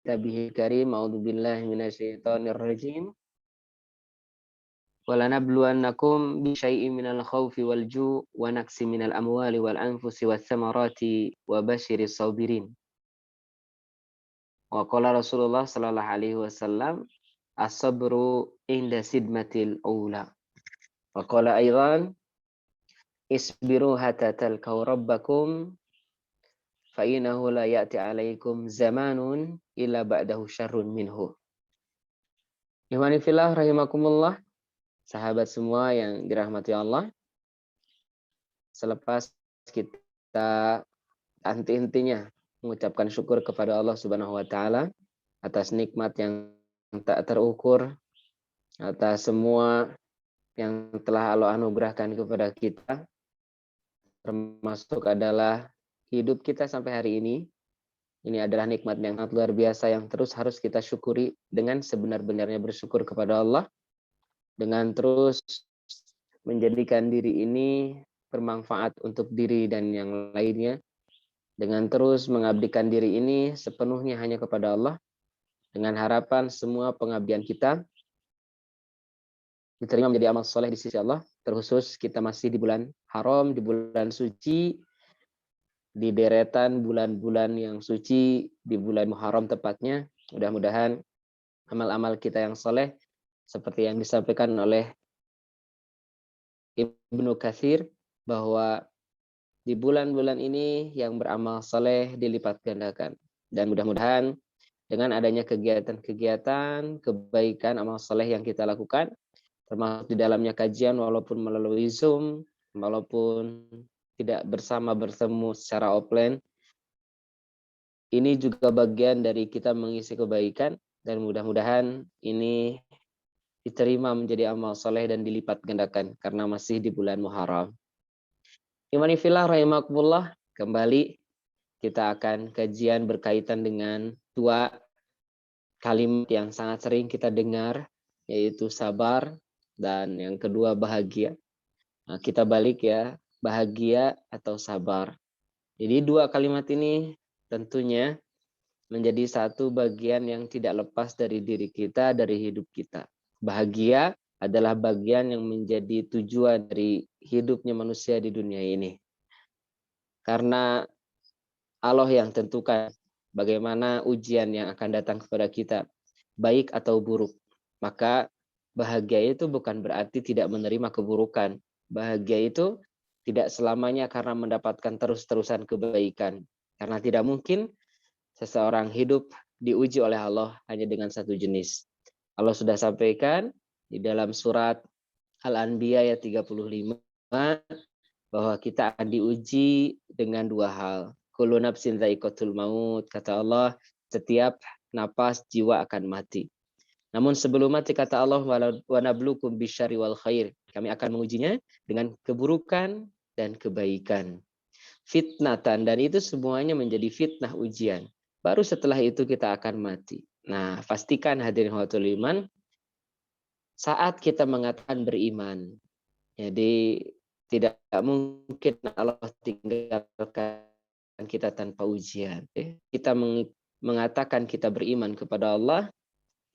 Kitabihil karim, a'udzubillahi minasyaitonir rajim. Walanabluwannakum bisyai'in minal khaufi wal ju' wa naqsi minal amwali wal anfusi wath thamarati wa basyiris sabirin. Wa qala Rasulullah sallallahu alaihi wasallam, as-sabru inda sidmatil ula. Wa qala aidan, isbiru hatta talqaw rabbakum fa innahu la ya'ti 'alaikum zamanun illa ba'dahu syarrun minhu. Ikhwani fillah rahimakumullah. Sahabat semua yang dirahmati Allah, selepas kita henti-hentinya mengucapkan syukur kepada Allah Subhanahu wa taala atas nikmat yang tak terukur, atas semua yang telah Allah anugerahkan kepada kita, termasuk adalah hidup kita sampai hari ini. Ini adalah nikmat yang sangat luar biasa yang terus harus kita syukuri dengan sebenar-benarnya bersyukur kepada Allah, dengan terus menjadikan diri ini bermanfaat untuk diri dan yang lainnya, dengan terus mengabdikan diri ini sepenuhnya hanya kepada Allah, dengan harapan semua pengabdian kita diterima menjadi amal soleh di sisi Allah, terkhusus kita masih di bulan haram, di bulan suci, di deretan bulan-bulan yang suci, di bulan Muharram tepatnya. Mudah-mudahan amal-amal kita yang soleh seperti yang disampaikan oleh Ibnu Katsir, bahwa di bulan-bulan ini yang beramal soleh dilipat gandakan. Dan mudah-mudahan dengan adanya kegiatan-kegiatan, kebaikan, amal soleh yang kita lakukan, termasuk di dalamnya kajian walaupun melalui Zoom, walaupun tidak bersama bertemu secara offline, ini juga bagian dari kita mengisi kebaikan, dan mudah-mudahan ini diterima menjadi amal soleh dan dilipat gandakan karena masih di bulan Muharram. Imani fillah rahimakumullah, kembali kita akan kajian berkaitan dengan dua kalimat yang sangat sering kita dengar, yaitu sabar dan yang kedua bahagia. Nah, kita balik ya, bahagia atau sabar. Jadi dua kalimat ini tentunya menjadi satu bagian yang tidak lepas dari diri kita, dari hidup kita. Bahagia adalah bagian yang menjadi tujuan dari hidupnya manusia di dunia ini. Karena Allah yang tentukan bagaimana ujian yang akan datang kepada kita, baik atau buruk. Maka bahagia itu bukan berarti tidak menerima keburukan. Bahagia itu tidak selamanya karena mendapatkan terus-terusan kebaikan. Karena tidak mungkin seseorang hidup diuji oleh Allah hanya dengan satu jenis. Allah sudah sampaikan di dalam surat Al-Anbiya ayat 35 bahwa kita akan diuji dengan dua hal. Kullu nafsin dha'iqatul maut, kata Allah, setiap napas jiwa akan mati. Namun sebelum mati, kata Allah, wa nabluukum bisyarri wal khair, kami akan mengujinya dengan keburukan dan kebaikan. Fitnatan, dan itu semuanya menjadi fitnah, ujian. Baru setelah itu kita akan mati. Nah, pastikan hadirin khairatul iman, saat kita mengatakan beriman, jadi tidak mungkin Allah tinggalkan kita tanpa ujian. Kita mengatakan kita beriman kepada Allah,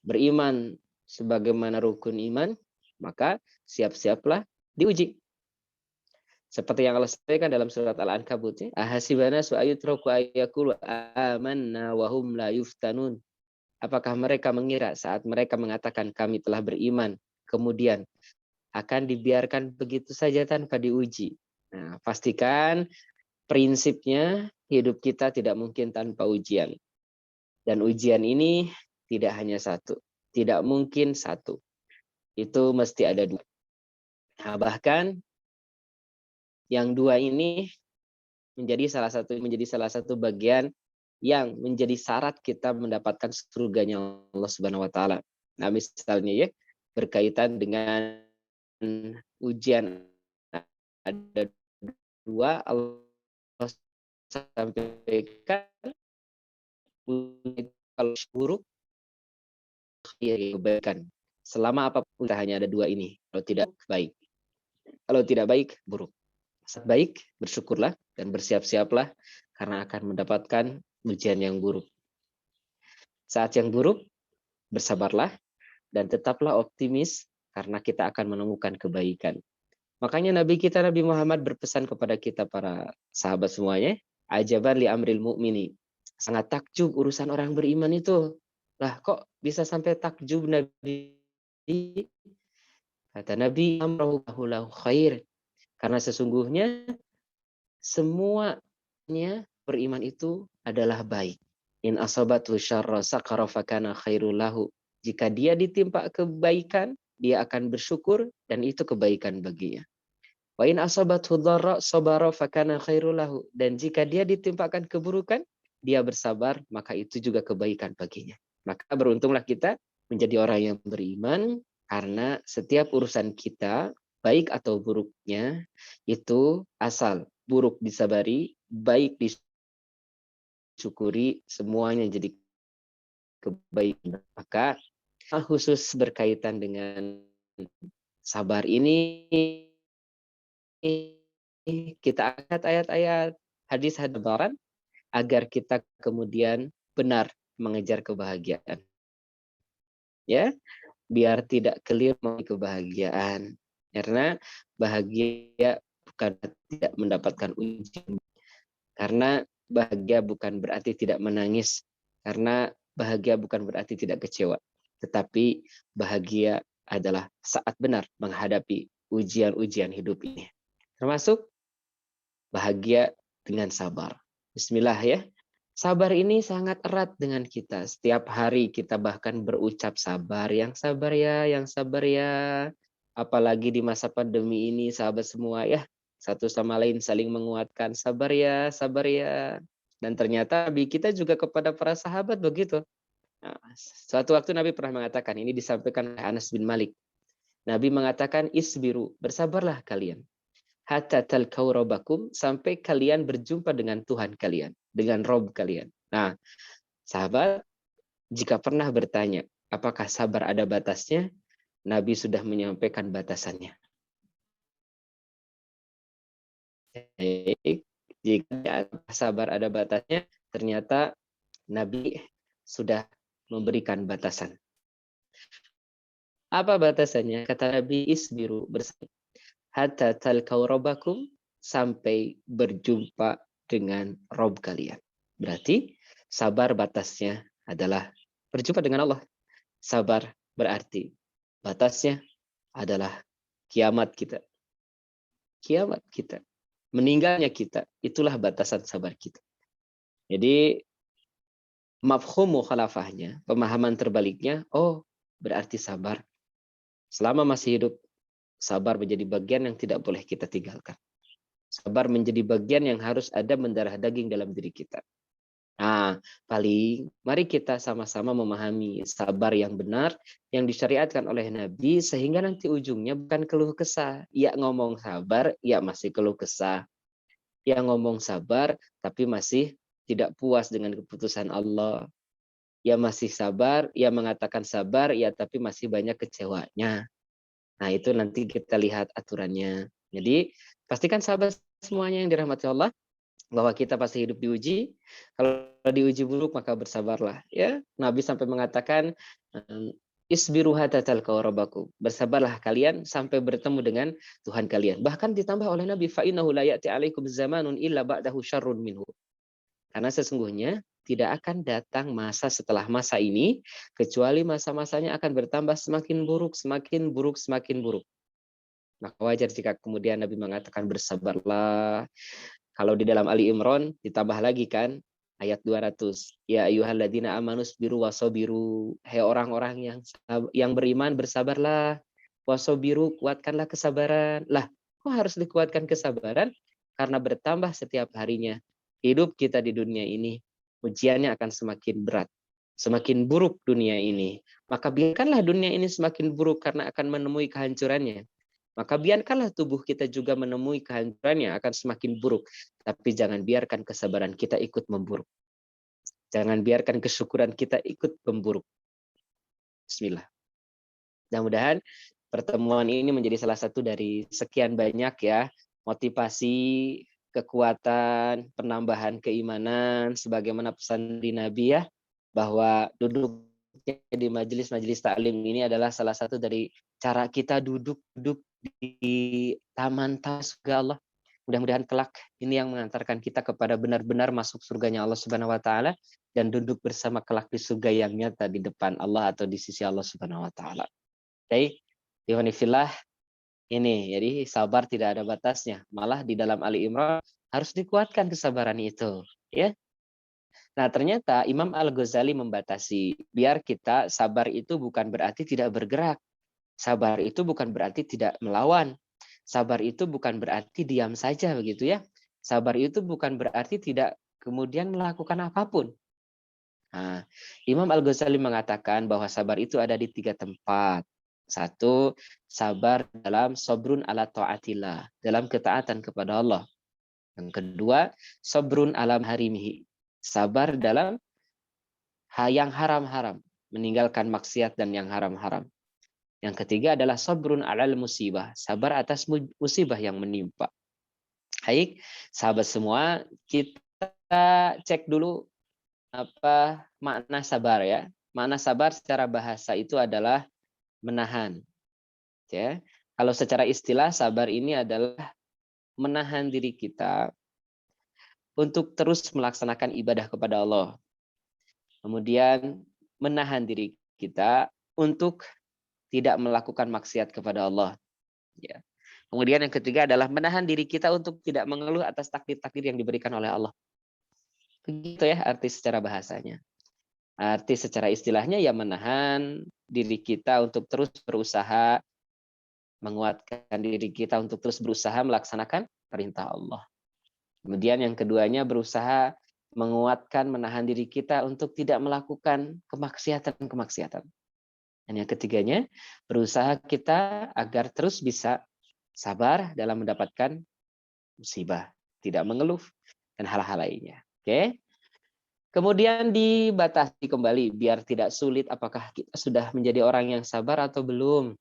beriman sebagaimana rukun iman, maka siap-siaplah diuji. Seperti yang Allah sampaikan dalam surat Al-Ankabut, ahasibana su'ayutraku ayyaqulu amanna wa hum la yuftanun. Apakah mereka mengira saat mereka mengatakan kami telah beriman, kemudian akan dibiarkan begitu saja tanpa diuji? Nah, pastikan prinsipnya hidup kita tidak mungkin tanpa ujian. Dan ujian ini tidak hanya satu, tidak mungkin satu. Itu mesti ada dua. Nah, bahkan yang dua ini menjadi salah satu bagian yang menjadi syarat kita mendapatkan surganya Allah Subhanahu wa taala. Nah, misalnya ya, berkaitan dengan ujian, ada dua, Allah sampaikan kalau buruk kebaikan. Selama apapun hanya ada dua ini. Kalau tidak baik, kalau tidak baik buruk. Saat baik bersyukurlah dan bersiap-siaplah karena akan mendapatkan ujian yang buruk. Saat yang buruk, bersabarlah dan tetaplah optimis karena kita akan menemukan kebaikan. Makanya Nabi kita Nabi Muhammad berpesan kepada kita para sahabat semuanya, ajaban li amril mu'mini. Sangat takjub urusan orang beriman itu. Lah kok bisa sampai takjub Nabi? Kata Nabi, amrahu lahu khair. Karena sesungguhnya semuanya beriman itu adalah baik. In asabatu syarra sakara fakana khairul lahu. Jika dia ditimpa kebaikan, dia akan bersyukur dan itu kebaikan baginya. Wa in asabathu dharra sabara fakana khairul lahu. Dan jika dia ditimpakan keburukan, dia bersabar, maka itu juga kebaikan baginya. Maka beruntunglah kita menjadi orang yang beriman karena setiap urusan kita, baik atau buruknya, itu asal buruk disabari, baik disyukuri, semuanya jadi kebaikan. Maka khusus berkaitan dengan sabar ini, kita angkat ayat-ayat hadis-hadis lebaran agar kita kemudian benar mengejar kebahagiaan. Ya, biar tidak keliru kebahagiaan. Karena bahagia bukan tidak mendapatkan ujian. Karena bahagia bukan berarti tidak menangis. Karena bahagia bukan berarti tidak kecewa. Tetapi bahagia adalah saat benar menghadapi ujian-ujian hidup ini. Termasuk bahagia dengan sabar. Bismillah ya. Sabar ini sangat erat dengan kita. Setiap hari kita bahkan berucap sabar, yang sabar ya, yang sabar ya. Apalagi di masa pandemi ini sahabat semua ya. Satu sama lain saling menguatkan, sabar ya, sabar ya. Dan ternyata Nabi kita juga kepada para sahabat begitu. Nah, suatu waktu Nabi pernah mengatakan, ini disampaikan oleh Anas bin Malik. Nabi mengatakan, isbiru, bersabarlah kalian. Hatta talqau rabbakum, sampai kalian berjumpa dengan Tuhan kalian, dengan Rob kalian. Nah, sahabat, jika pernah bertanya, apakah sabar ada batasnya? Nabi sudah menyampaikan batasannya. Jika sabar ada batasnya, ternyata Nabi sudah memberikan batasan. Apa batasannya? Kata Nabi, isbiru, bersabar. Hatta talqau rabbakum, sampai berjumpa dengan Rob kalian. Berarti sabar batasnya adalah berjumpa dengan Allah. Sabar berarti batasnya adalah kiamat kita. Kiamat kita. Meninggalnya kita. Itulah batasan sabar kita. Jadi mafhum mukhalafahnya, pemahaman terbaliknya, oh berarti sabar. Selama masih hidup, sabar menjadi bagian yang tidak boleh kita tinggalkan. Sabar menjadi bagian yang harus ada mendarah daging dalam diri kita. Nah, mari kita sama-sama memahami sabar yang benar yang disyariatkan oleh Nabi sehingga nanti ujungnya bukan keluh kesah. Ya ngomong sabar, ya masih keluh kesah. Ya ngomong sabar, tapi masih tidak puas dengan keputusan Allah. Ya masih sabar, ya mengatakan sabar, ya tapi masih banyak kecewanya. Nah, itu nanti kita lihat aturannya. Jadi, pastikan sahabat semuanya yang dirahmati Allah, bahwa kita pasti hidup diuji. Kalau diuji buruk, maka bersabarlah. Ya, Nabi sampai mengatakan, isbiru hatta talqau rabbakum. Bersabarlah kalian sampai bertemu dengan Tuhan kalian. Bahkan ditambah oleh Nabi, fa innahu la ya'ti 'alaikum zamanun illa ba'dahu syarrun minhu. Karena sesungguhnya tidak akan datang masa setelah masa ini, kecuali masa-masanya akan bertambah semakin buruk, semakin buruk, semakin buruk. Maka wajar jika kemudian Nabi mengatakan bersabarlah. Kalau di dalam Ali Imran ditambah lagi kan, ayat 200. Ya ayyuhalladzina amanus biru wasobiru. Hai orang-orang yang beriman, bersabarlah. Wasobiru, kuatkanlah kesabaran. Lah, kok harus dikuatkan kesabaran? Karena bertambah setiap harinya. Hidup kita di dunia ini, ujiannya akan semakin berat, semakin buruk dunia ini. Maka biarkanlah dunia ini semakin buruk karena akan menemui kehancurannya. Maka biarkanlah tubuh kita juga menemui kehancurannya akan semakin buruk. Tapi jangan biarkan kesabaran kita ikut memburuk. Jangan biarkan kesyukuran kita ikut memburuk. Bismillah. Mudah-mudahan pertemuan ini menjadi salah satu dari sekian banyak ya motivasi, kekuatan, penambahan keimanan, sebagaimana pesan di Nabi ya. bahwa duduk di majelis-majelis taklim ini adalah salah satu dari cara kita duduk di taman surga Allah. Mudah-mudahan kelak ini yang mengantarkan kita kepada benar-benar masuk surganya Allah Subhanahu wa taala dan duduk bersama kelak di surga yang nyata di depan Allah atau di sisi Allah Subhanahu wa taala. Baik, Iwanifillah, ini jadi sabar tidak ada batasnya. Malah di dalam Ali Imran harus dikuatkan kesabaran itu, ya. Nah, ternyata Imam Al-Ghazali membatasi, biar kita sabar itu bukan berarti tidak bergerak. Sabar itu bukan berarti tidak melawan. Sabar itu bukan berarti diam saja begitu ya. Sabar itu bukan berarti tidak kemudian melakukan apapun. Nah, Imam Al-Ghazali mengatakan bahwa sabar itu ada di 3 tempat. Satu, sabar dalam sabrun ala ta'atillah, dalam ketaatan kepada Allah. Yang kedua, sabrun alam harimihi, sabar dalam yang haram-haram, meninggalkan maksiat dan yang haram-haram. Yang ketiga adalah sabrun alal musibah, sabar atas musibah yang menimpa. Baik, sahabat semua, kita cek dulu apa makna sabar ya. Makna sabar secara bahasa itu adalah menahan. Ya. Kalau secara istilah sabar ini adalah menahan diri kita untuk terus melaksanakan ibadah kepada Allah. Kemudian menahan diri kita untuk tidak melakukan maksiat kepada Allah. Ya. Kemudian yang ketiga adalah menahan diri kita untuk tidak mengeluh atas takdir-takdir yang diberikan oleh Allah. Begitu ya arti secara bahasanya. Arti secara istilahnya ya menahan diri kita untuk terus berusaha, menguatkan diri kita untuk terus berusaha melaksanakan perintah Allah. Kemudian yang keduanya berusaha menguatkan, menahan diri kita untuk tidak melakukan kemaksiatan-kemaksiatan. Dan yang ketiganya, berusaha kita agar terus bisa sabar dalam mendapatkan musibah, tidak mengeluh, dan hal-hal lainnya. Oke. Kemudian dibatasi kembali, biar tidak sulit apakah kita sudah menjadi orang yang sabar atau belum.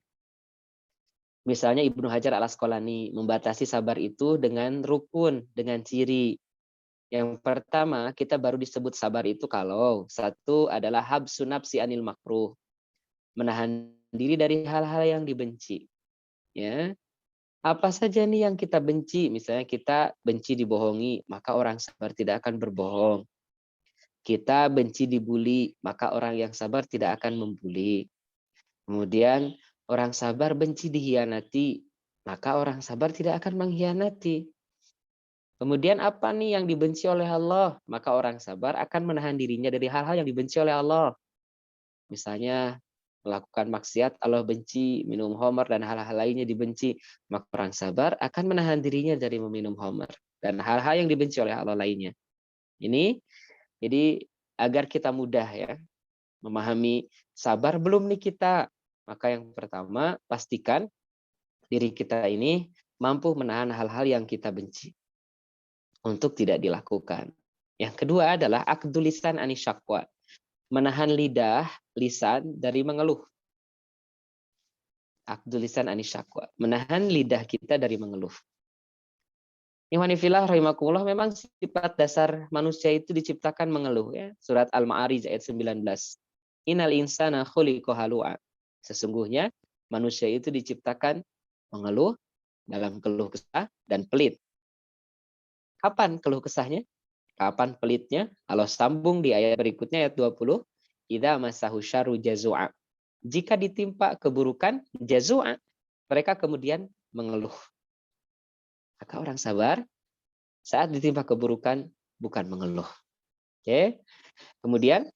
Misalnya Ibnu Hajar Al-Asqalani membatasi sabar itu dengan rukun, dengan ciri. Yang pertama, kita baru disebut sabar itu kalau satu adalah habsun nafsi anil makruh, menahan diri dari hal-hal yang dibenci. Ya, apa saja nih yang kita benci? Misalnya kita benci dibohongi, maka orang sabar tidak akan berbohong. Kita benci dibuli, maka orang yang sabar tidak akan membuli. Kemudian orang sabar benci dihianati, maka orang sabar tidak akan mengkhianati. Kemudian apa nih yang dibenci oleh Allah? Maka orang sabar akan menahan dirinya dari hal-hal yang dibenci oleh Allah. Misalnya melakukan maksiat Allah benci, minum khamar dan hal-hal lainnya dibenci. Maka orang sabar akan menahan dirinya dari meminum khamar dan hal-hal yang dibenci oleh Allah lainnya. Ini jadi agar kita mudah ya memahami sabar belum nih kita. Maka yang pertama pastikan diri kita ini mampu menahan hal-hal yang kita benci untuk tidak dilakukan. Yang kedua adalah aqdul lisan anisyaqwa, menahan lisan dari mengeluh. Aqdul lisan anisyaqwa, menahan lidah kita dari mengeluh. Ikhwanifillah rahimakumullah, memang sifat dasar manusia itu diciptakan mengeluh ya. Surat Al-Ma'arij ayat 19. Innal insana khuliqa halu'a. Sesungguhnya manusia itu diciptakan mengeluh, dalam keluh kesah dan pelit. Kapan keluh kesahnya? Kapan pelitnya? Kalau sambung di ayat berikutnya ayat 20, idza masahu syarru jazua. Jika ditimpa keburukan jazua, mereka kemudian mengeluh. Maka orang sabar saat ditimpa keburukan bukan mengeluh. Oke. Kemudian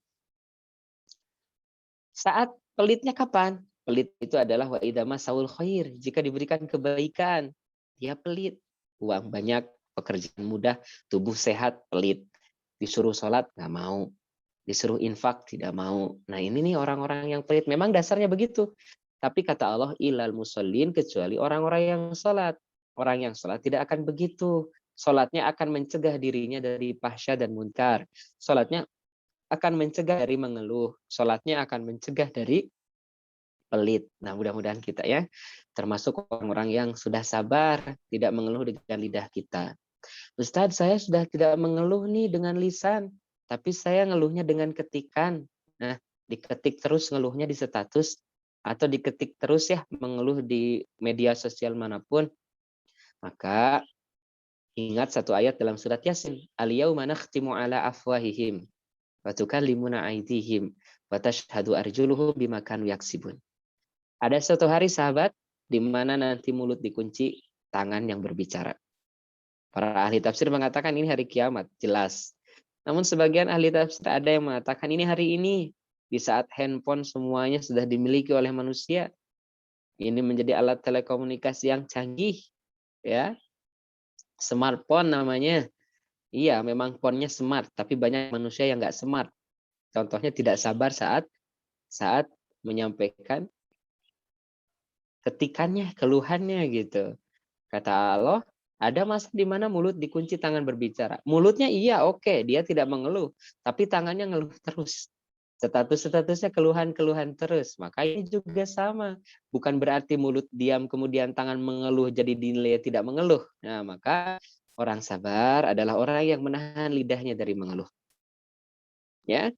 saat pelitnya kapan? Pelit itu adalah wa idza masaul khair, jika diberikan kebaikan, dia pelit. Uang banyak, pekerjaan mudah, tubuh sehat, pelit. Disuruh sholat nggak mau, disuruh infak tidak mau. Nah ini nih orang-orang yang pelit. Memang dasarnya begitu. Tapi kata Allah, ilal musallin, kecuali orang-orang yang sholat. Orang yang sholat tidak akan begitu. Sholatnya akan mencegah dirinya dari fahsya dan munkar. Sholatnya akan mencegah dari mengeluh. Sholatnya akan mencegah dari pelit. Nah mudah-mudahan kita ya termasuk orang-orang yang sudah sabar, tidak mengeluh dengan lidah kita. Ustadz, saya sudah tidak mengeluh nih dengan lisan. Tapi saya ngeluhnya dengan ketikan. Nah, diketik terus ngeluhnya di status atau diketik terus ya mengeluh di media sosial manapun, maka ingat satu ayat dalam surat Yasin, al-yauma nakhtimu ala afwahihim wa tukallimuna aydihim wa tashhadu arjuluhum bima kanu yaksibun. Ada suatu hari sahabat di mana nanti mulut dikunci, tangan yang berbicara. Para ahli tafsir mengatakan ini hari kiamat, jelas. Namun sebagian ahli tafsir ada yang mengatakan ini hari ini, di saat handphone semuanya sudah dimiliki oleh manusia. Ini menjadi alat telekomunikasi yang canggih, ya. Smartphone namanya. Iya, memang phone-nya smart, tapi banyak manusia yang nggak smart. Contohnya tidak sabar saat saat menyampaikan ketikannya, keluhannya gitu. Kata Allah, ada masa di mana mulut dikunci, tangan berbicara. Mulutnya iya oke, dia tidak mengeluh, tapi tangannya ngeluh terus. Status-statusnya keluhan-keluhan terus. Maka ini juga sama. Bukan berarti mulut diam kemudian tangan mengeluh jadi dinilai tidak mengeluh. Nah, maka orang sabar adalah orang yang menahan lidahnya dari mengeluh. Ya.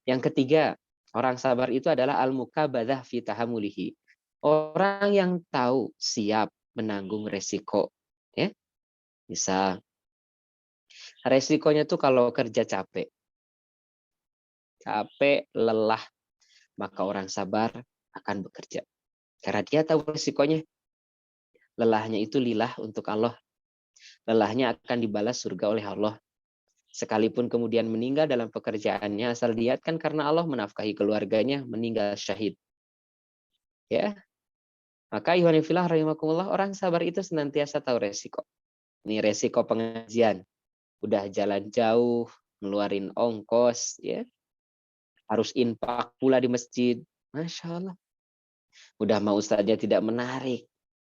Yang ketiga, orang sabar itu adalah al-mukabadah fi tahamulihi. Orang yang tahu siap menanggung resiko. Ya. Misal, resikonya tuh kalau kerja capek, lelah, maka orang sabar akan bekerja. Karena dia tahu resikonya. Lelahnya itu lillah untuk Allah. Lelahnya akan dibalas surga oleh Allah. Sekalipun kemudian meninggal dalam pekerjaannya, asal niatkan karena Allah menafkahi keluarganya, meninggal syahid. Ya, maka ihwanifillah rahimakumullah, orang sabar itu senantiasa tahu resiko. Ini resiko pengajian. Udah jalan jauh, ngeluarin ongkos, ya, harus infak pula di masjid. Masya Allah. Udah mau ustaznya tidak menarik.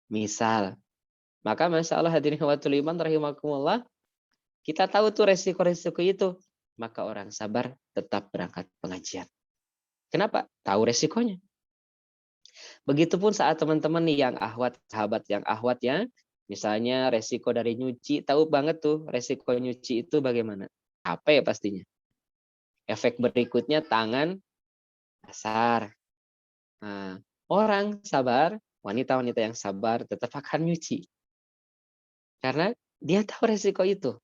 Misal. Maka Masya Allah hadirin khawatul iman rahimakumullah, kita tahu tuh resiko-resiko itu. Maka orang sabar tetap berangkat pengajian. Kenapa? Tahu resikonya. Begitupun saat teman-teman nih yang ahwat, sahabat yang ahwat ya, misalnya resiko dari nyuci, tahu banget tuh resiko nyuci itu bagaimana. Capek pastinya. Efek berikutnya tangan kasar. Nah, orang sabar, wanita-wanita yang sabar tetap akan nyuci. Karena dia tahu resiko itu.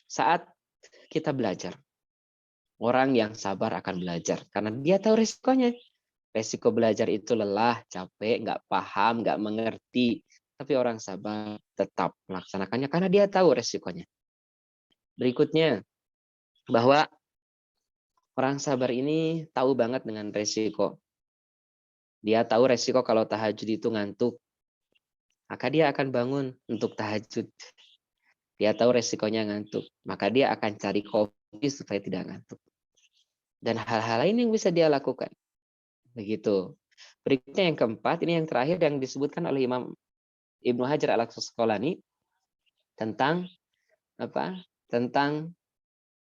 Saat kita belajar, orang yang sabar akan belajar. Karena dia tahu resikonya. Resiko belajar itu lelah, capek, nggak paham, nggak mengerti. Tapi orang sabar tetap melaksanakannya karena dia tahu resikonya. Berikutnya, bahwa orang sabar ini tahu banget dengan resiko. Dia tahu resiko kalau tahajud itu ngantuk. Maka dia akan bangun untuk tahajud. Dia tahu resikonya ngantuk. Maka dia akan cari kopi supaya tidak ngantuk. Dan hal-hal lain yang bisa dia lakukan. Begitu. Berikutnya yang keempat, ini yang terakhir yang disebutkan oleh Imam Ibnu Hajar al-Asqalani tentang apa? Tentang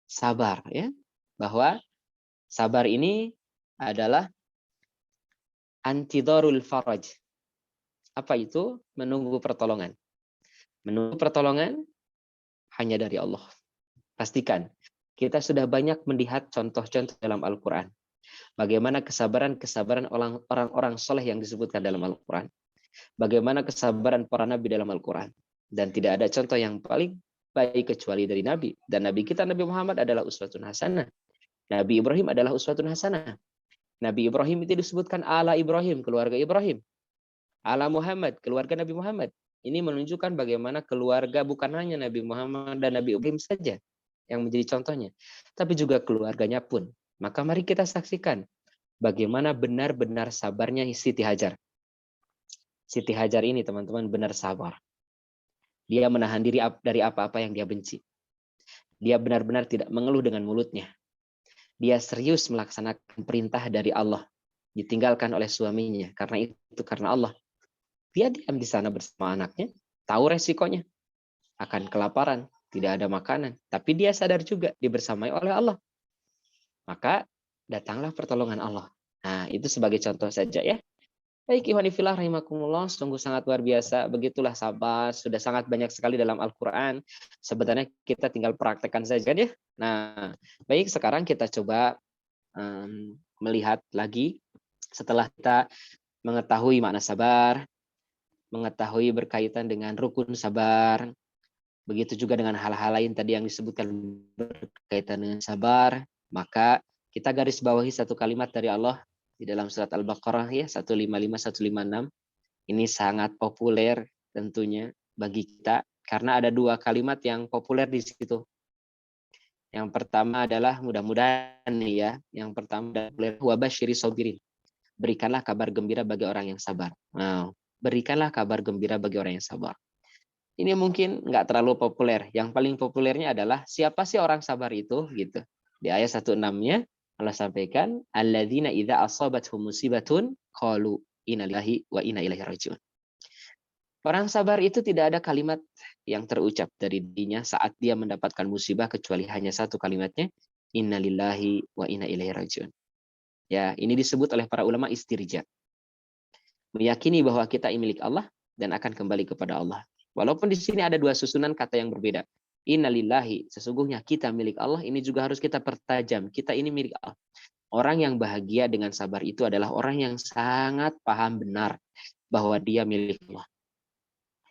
sabar, ya. Bahwa sabar ini adalah antidharul faraj. Apa itu? Menunggu pertolongan. Menunggu pertolongan hanya dari Allah. Pastikan kita sudah banyak melihat contoh-contoh dalam Al-Qur'an. Bagaimana kesabaran-kesabaran orang-orang soleh yang disebutkan dalam Al-Quran. Bagaimana kesabaran para nabi dalam Al-Quran. Dan tidak ada contoh yang paling baik kecuali dari Nabi. Dan Nabi kita, Nabi Muhammad adalah uswatun hasanah. Nabi Ibrahim adalah uswatun hasanah. Nabi Ibrahim itu disebutkan ala Ibrahim, keluarga Ibrahim. Ala Muhammad, keluarga Nabi Muhammad. Ini menunjukkan bagaimana keluarga bukan hanya Nabi Muhammad dan Nabi Ibrahim saja yang menjadi contohnya. Tapi juga keluarganya pun. Maka mari kita saksikan bagaimana benar-benar sabarnya Siti Hajar. Siti Hajar ini teman-teman benar sabar. Dia menahan diri dari apa-apa yang dia benci. Dia benar-benar tidak mengeluh dengan mulutnya. Dia serius melaksanakan perintah dari Allah. Ditinggalkan oleh suaminya. Karena Allah. Dia diam di sana bersama anaknya. Tahu resikonya. Akan kelaparan. Tidak ada makanan. Tapi dia sadar juga dibersamai oleh Allah. Maka datanglah pertolongan Allah. Nah, itu sebagai contoh saja ya. Baik, ikhwani fillah rahimakumullah, sungguh sangat luar biasa. Begitulah sabar, sudah sangat banyak sekali dalam Al-Qur'an. Sebenarnya kita tinggal praktekkan saja kan ya. Nah, baik sekarang kita coba melihat lagi setelah kita mengetahui makna sabar, mengetahui berkaitan dengan rukun sabar, begitu juga dengan hal-hal lain tadi yang disebutkan berkaitan dengan sabar, maka kita garis bawahi satu kalimat dari Allah di dalam surat Al-Baqarah ya 155 156. Ini sangat populer tentunya bagi kita karena ada dua kalimat yang populer di situ. Yang pertama adalah mudah-mudahan nih ya, yang pertama adalah wabasyiri sobirin. Berikanlah kabar gembira bagi orang yang sabar. Nah, berikanlah kabar gembira bagi orang yang sabar. Ini mungkin nggak terlalu populer. Yang paling populernya adalah siapa sih orang sabar itu gitu. Di ayat 16-nya Allah sampaikan alladzina idza asabathum musibatun qalu inna lillahi wa inna ilaihi rajiun. Orang sabar itu tidak ada kalimat yang terucap dari dirinya saat dia mendapatkan musibah kecuali hanya satu kalimatnya inna lillahi wa inna ilaihi rajiun. Ya, ini disebut oleh para ulama istirja. Meyakini bahwa kita ini milik Allah dan akan kembali kepada Allah. Walaupun di sini ada dua susunan kata yang berbeda. Innalillahi, sesungguhnya kita milik Allah, ini juga harus kita pertajam. Kita ini milik Allah. Orang yang bahagia dengan sabar itu adalah orang yang sangat paham benar bahwa dia milik Allah.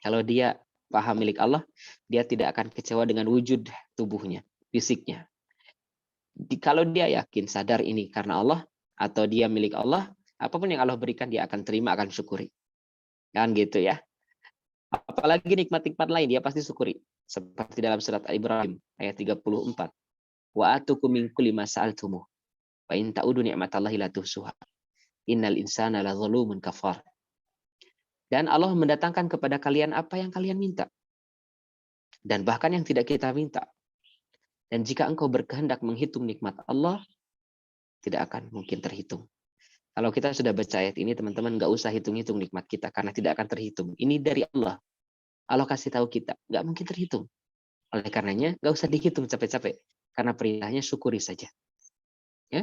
Kalau dia paham milik Allah, dia tidak akan kecewa dengan wujud tubuhnya, fisiknya. Kalau dia yakin, sadar ini karena Allah, atau dia milik Allah, apapun yang Allah berikan dia akan terima, akan syukuri. Kan gitu ya. Apalagi nikmat-nikmat lain dia pasti syukuri. Seperti dalam surat Ibrahim ayat 34. Wa atukum min kulli ma sa'altumuh. Wa in ta'udu ni'matallahi la tuhsuha. Innal insana la zalumun kafar. Dan Allah mendatangkan kepada kalian apa yang kalian minta. Dan bahkan yang tidak kita minta. Dan jika engkau berkehendak menghitung nikmat Allah, tidak akan mungkin terhitung. Kalau kita sudah baca ayat ini, teman-teman nggak usah hitung-hitung nikmat kita karena tidak akan terhitung. Ini dari Allah. Allah kasih tahu kita, nggak mungkin terhitung. Oleh karenanya, nggak usah dihitung capek-capek. Karena perintahnya syukuri saja. Ya.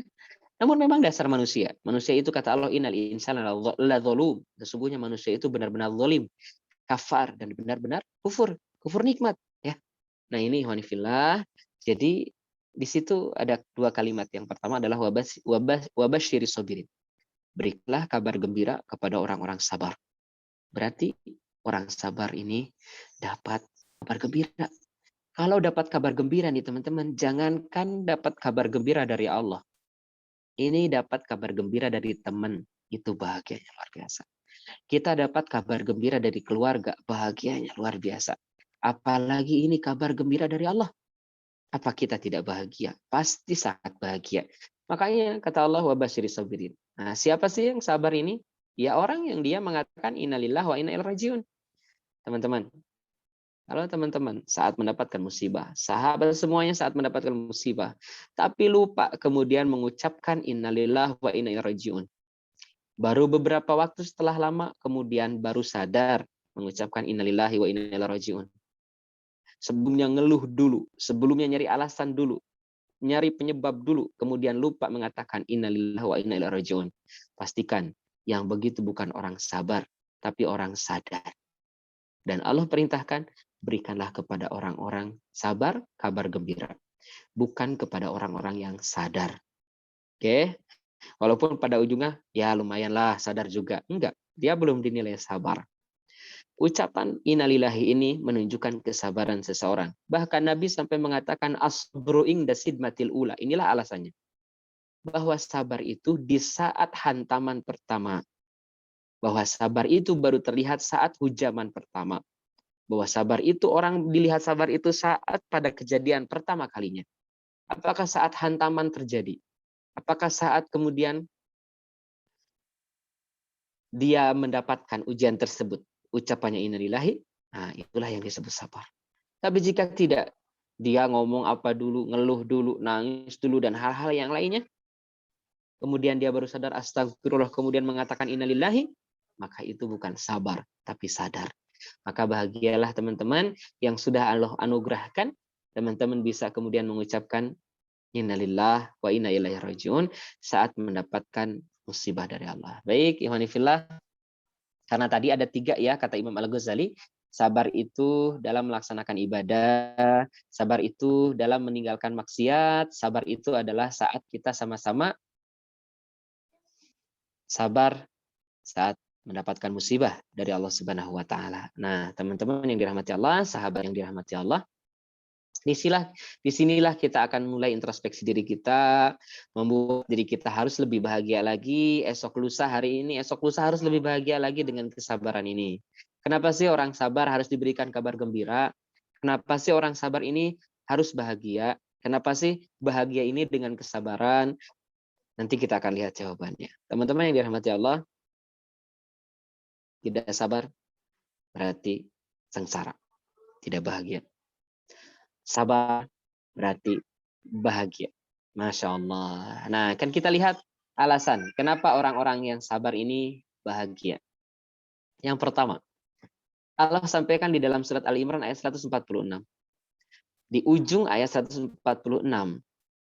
Namun memang dasar manusia. Manusia itu kata Allah, innal insana la dzalum. Sesungguhnya manusia itu benar-benar zalim, kafar dan benar-benar kufur. Kufur nikmat. Ya. Nah ini wanifillah. Jadi di situ ada dua kalimat. Yang pertama adalah wabasyiri sobirin. Berikanlah kabar gembira kepada orang-orang sabar. Berarti orang sabar ini dapat kabar gembira. Kalau dapat kabar gembira nih teman-teman, jangankan dapat kabar gembira dari Allah. Ini dapat kabar gembira dari teman, itu bahagianya luar biasa. Kita dapat kabar gembira dari keluarga, bahagianya luar biasa. Apalagi ini kabar gembira dari Allah. Apa kita tidak bahagia? Pasti sangat bahagia. Makanya kata Allah wabasyiri sabirin. Nah, siapa sih yang sabar ini? Ya orang yang dia mengatakan innalillah wa inna ilaihi rajiun. Teman-teman, kalau teman-teman saat mendapatkan musibah, sahabat semuanya saat mendapatkan musibah, tapi lupa kemudian mengucapkan innalillah wa inna ilaihi rajiun. Baru beberapa waktu setelah lama kemudian baru sadar mengucapkan innalillahi wa inna ilaihi rajiun. Sebelumnya ngeluh dulu, sebelumnya nyari alasan dulu, nyari penyebab dulu, kemudian lupa mengatakan innalillahi wa inna ilaihi rajiun. Pastikan yang begitu bukan orang sabar, tapi orang sadar. Dan Allah perintahkan, berikanlah kepada orang-orang sabar kabar gembira. Bukan kepada orang-orang yang sadar. Oke? Walaupun pada ujungnya, ya lumayanlah sadar juga. Enggak, dia belum dinilai sabar. Ucapan innalillahi ini menunjukkan kesabaran seseorang. Bahkan Nabi sampai mengatakan asbru inda sidmatil ula. Inilah alasannya. Bahwa sabar itu di saat hantaman pertama. Bahwa sabar itu baru terlihat saat hujaman pertama. Bahwa sabar itu orang dilihat sabar itu saat pada kejadian pertama kalinya. Apakah saat hantaman terjadi? Apakah saat kemudian dia mendapatkan ujian tersebut? Ucapannya innalillahi, nah itulah yang disebut sabar. Tapi jika tidak, dia ngomong apa dulu, ngeluh dulu, nangis dulu, dan hal-hal yang lainnya, kemudian dia baru sadar astagfirullah, kemudian mengatakan innalillahi, maka itu bukan sabar, tapi sadar. Maka bahagialah teman-teman yang sudah Allah anugerahkan, teman-teman bisa kemudian mengucapkan innalillah wa inna ilaihi rajiun saat mendapatkan musibah dari Allah. Baik, ikhwani fillah, Karena tadi ada 3 ya, kata Imam Al-Ghazali, sabar itu dalam melaksanakan ibadah, sabar itu dalam meninggalkan maksiat, sabar itu adalah saat kita sama-sama sabar saat mendapatkan musibah dari Allah Subhanahu wa taala. Nah, teman-teman yang dirahmati Allah, sahabat yang dirahmati Allah, disinilah kita akan mulai introspeksi diri kita, membuat diri kita harus lebih bahagia lagi, esok lusa hari ini, esok lusa harus lebih bahagia lagi dengan kesabaran ini. Kenapa sih orang sabar harus diberikan kabar gembira? Kenapa sih orang sabar ini harus bahagia? Kenapa sih bahagia ini dengan kesabaran? Nanti kita akan lihat jawabannya. Teman-teman yang dirahmati Allah, tidak sabar berarti sengsara, tidak bahagia. Sabar berarti bahagia. Masya Allah. Nah, kan kita lihat alasan kenapa orang-orang yang sabar ini bahagia. Yang pertama, Allah sampaikan di dalam surat Ali Imran ayat 146. Di ujung ayat 146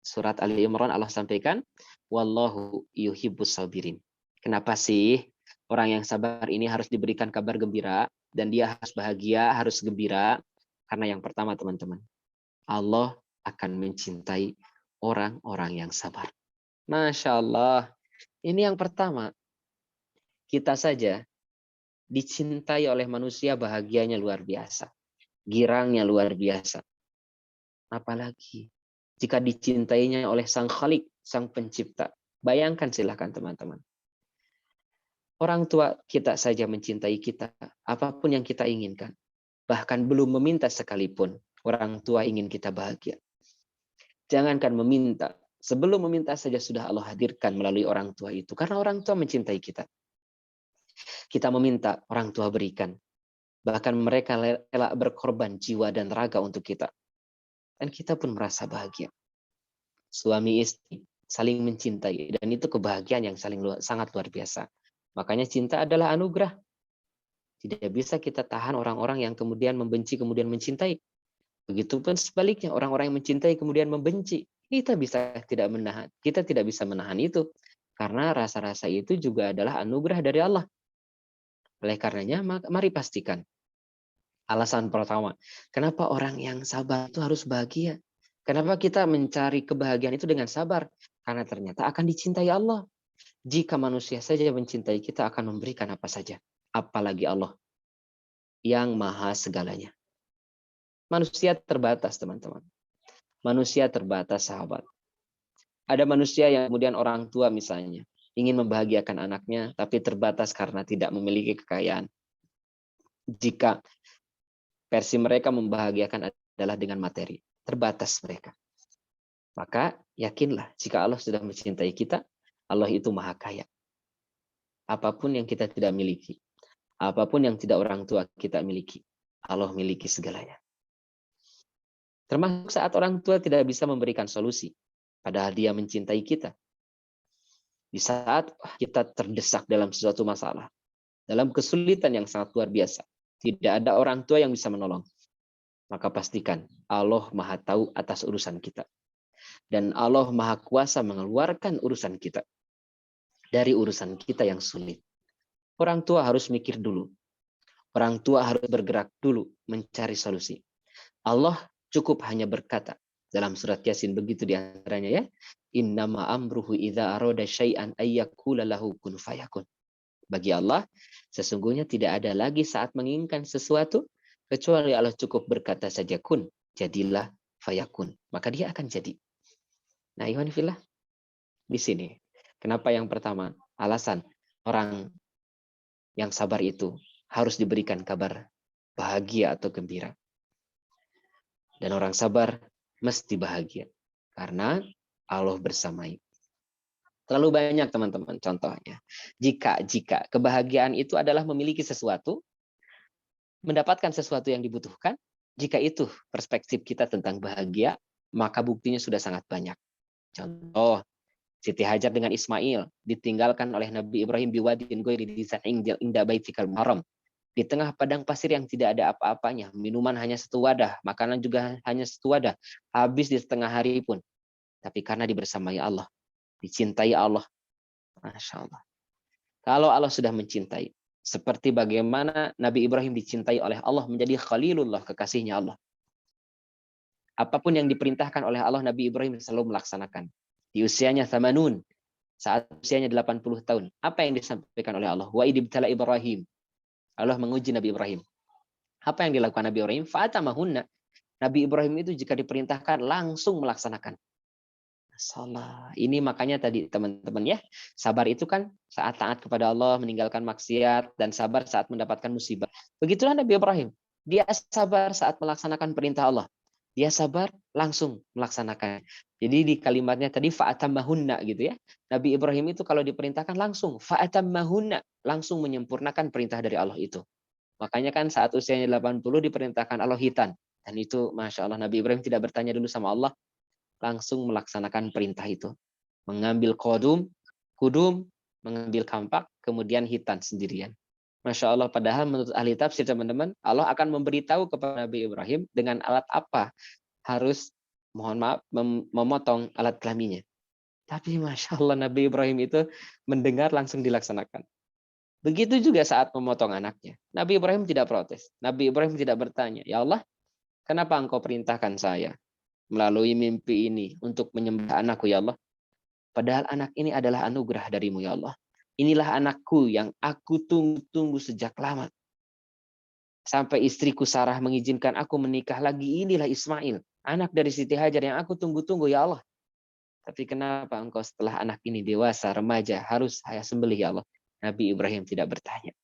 surat Ali Imran Allah sampaikan, wallahu yuhibbus sabirin. Kenapa sih orang yang sabar ini harus diberikan kabar gembira dan dia harus bahagia, harus gembira? Karena yang pertama, teman-teman, Allah akan mencintai orang-orang yang sabar. Masya Allah. Ini yang pertama. Kita saja dicintai oleh manusia, bahagianya luar biasa. Girangnya luar biasa. Apalagi jika dicintainya oleh Sang Khalik, Sang Pencipta. Bayangkan silahkan teman-teman. Orang tua kita saja mencintai kita, apapun yang kita inginkan. Bahkan belum meminta sekalipun, orang tua ingin kita bahagia. Jangankan meminta, sebelum meminta saja sudah Allah hadirkan melalui orang tua itu. Karena orang tua mencintai kita. Kita meminta, orang tua berikan. Bahkan mereka rela berkorban jiwa dan raga untuk kita. Dan kita pun merasa bahagia. Suami istri saling mencintai. Dan itu kebahagiaan yang sangat luar biasa. Makanya cinta adalah anugerah. Tidak bisa kita tahan orang-orang yang kemudian membenci, kemudian mencintai. Begitupun sebaliknya, orang-orang yang mencintai kemudian membenci. Kita tidak bisa menahan itu. Karena rasa-rasa itu juga adalah anugerah dari Allah. Oleh karenanya, mari pastikan. Alasan pertama, kenapa orang yang sabar itu harus bahagia? Kenapa kita mencari kebahagiaan itu dengan sabar? Karena ternyata akan dicintai Allah. Jika manusia saja mencintai kita akan memberikan apa saja. Apalagi Allah yang maha segalanya. Manusia terbatas, teman-teman. Manusia terbatas, sahabat. Ada manusia yang kemudian orang tua misalnya ingin membahagiakan anaknya, tapi terbatas karena tidak memiliki kekayaan. Jika versi mereka membahagiakan adalah dengan materi, terbatas mereka. Maka yakinlah, jika Allah sudah mencintai kita, Allah itu maha kaya. Apapun yang kita tidak miliki, apapun yang tidak orang tua kita miliki, Allah miliki segalanya. Termasuk saat orang tua tidak bisa memberikan solusi, padahal dia mencintai kita. Di saat kita terdesak dalam sesuatu masalah, dalam kesulitan yang sangat luar biasa, tidak ada orang tua yang bisa menolong. Maka pastikan Allah maha tahu atas urusan kita. Dan Allah maha kuasa mengeluarkan urusan kita dari urusan kita yang sulit. Orang tua harus mikir dulu. Orang tua harus bergerak dulu mencari solusi. Allah cukup hanya berkata dalam surat Yasin begitu di antaranya ya, innama amruhu idza arada syai'an ayyakula lahu kun fayakun. Bagi Allah sesungguhnya tidak ada lagi saat menginginkan sesuatu kecuali Allah cukup berkata saja kun, jadilah fayakun, maka dia akan jadi. Nah, ikhwan fillah, di sini kenapa yang pertama alasan orang yang sabar itu harus diberikan kabar bahagia atau gembira. Dan orang sabar mesti bahagia. Karena Allah bersamai. Terlalu banyak teman-teman contohnya. Jika kebahagiaan itu adalah memiliki sesuatu, mendapatkan sesuatu yang dibutuhkan, jika itu perspektif kita tentang bahagia, maka buktinya sudah sangat banyak. Contoh, Siti Hajar dengan Ismail ditinggalkan oleh Nabi Ibrahim biwadin ghairi dzar'in inda baitikal muharram. Di tengah padang pasir yang tidak ada apa-apanya, minuman hanya satu wadah, makanan juga hanya satu wadah, habis di setengah hari pun. Tapi karena dibersamai Allah, dicintai Allah, Masya Allah. Kalau Allah sudah mencintai, Seperti bagaimana Nabi Ibrahim dicintai oleh Allah menjadi Khalilullah, kekasihnya Allah. Apapun yang diperintahkan oleh Allah, Nabi Ibrahim selalu melaksanakan. Di usianya Thamanun, saat usianya 80 tahun. Apa yang disampaikan oleh Allah? Wa idibtala Ibrahim. Allah menguji Nabi Ibrahim. Apa yang dilakukan Nabi Ibrahim? Fa'atamahunna. Nabi Ibrahim itu jika diperintahkan langsung melaksanakan. Salah. Ini makanya tadi teman-teman ya, sabar itu kan saat taat kepada Allah, meninggalkan maksiat, dan sabar saat mendapatkan musibah. Begitulah Nabi Ibrahim. Dia sabar saat melaksanakan perintah Allah. Dia sabar langsung melaksanakan. Jadi di kalimatnya tadi fa'atammahunna gitu ya. Nabi Ibrahim itu kalau diperintahkan langsung fa'atammahunna, langsung menyempurnakan perintah dari Allah itu. Makanya kan saat usianya 80 diperintahkan Allah hitan. Dan itu Masya Allah, Nabi Ibrahim tidak bertanya dulu sama Allah, langsung melaksanakan perintah itu. Mengambil kudum, mengambil kampak, kemudian hitan sendirian. Masya Allah, padahal menurut ahli tafsir teman-teman, Allah akan memberitahu kepada Nabi Ibrahim dengan alat apa harus, mohon maaf, memotong alat kelaminnya. Tapi Masya Allah, Nabi Ibrahim itu mendengar langsung dilaksanakan. Begitu juga saat memotong anaknya. Nabi Ibrahim tidak protes. Nabi Ibrahim tidak bertanya, ya Allah, kenapa engkau perintahkan saya melalui mimpi ini untuk menyembah anakku ya Allah? Padahal anak ini adalah anugerah darimu ya Allah. Inilah anakku yang aku tunggu-tunggu sejak lama. Sampai istriku Sarah mengizinkan aku menikah lagi. Inilah Ismail, anak dari Siti Hajar yang aku tunggu-tunggu ya Allah. Tapi kenapa engkau setelah anak ini dewasa, remaja, harus saya sembelih ya Allah? Nabi Ibrahim tidak bertanya.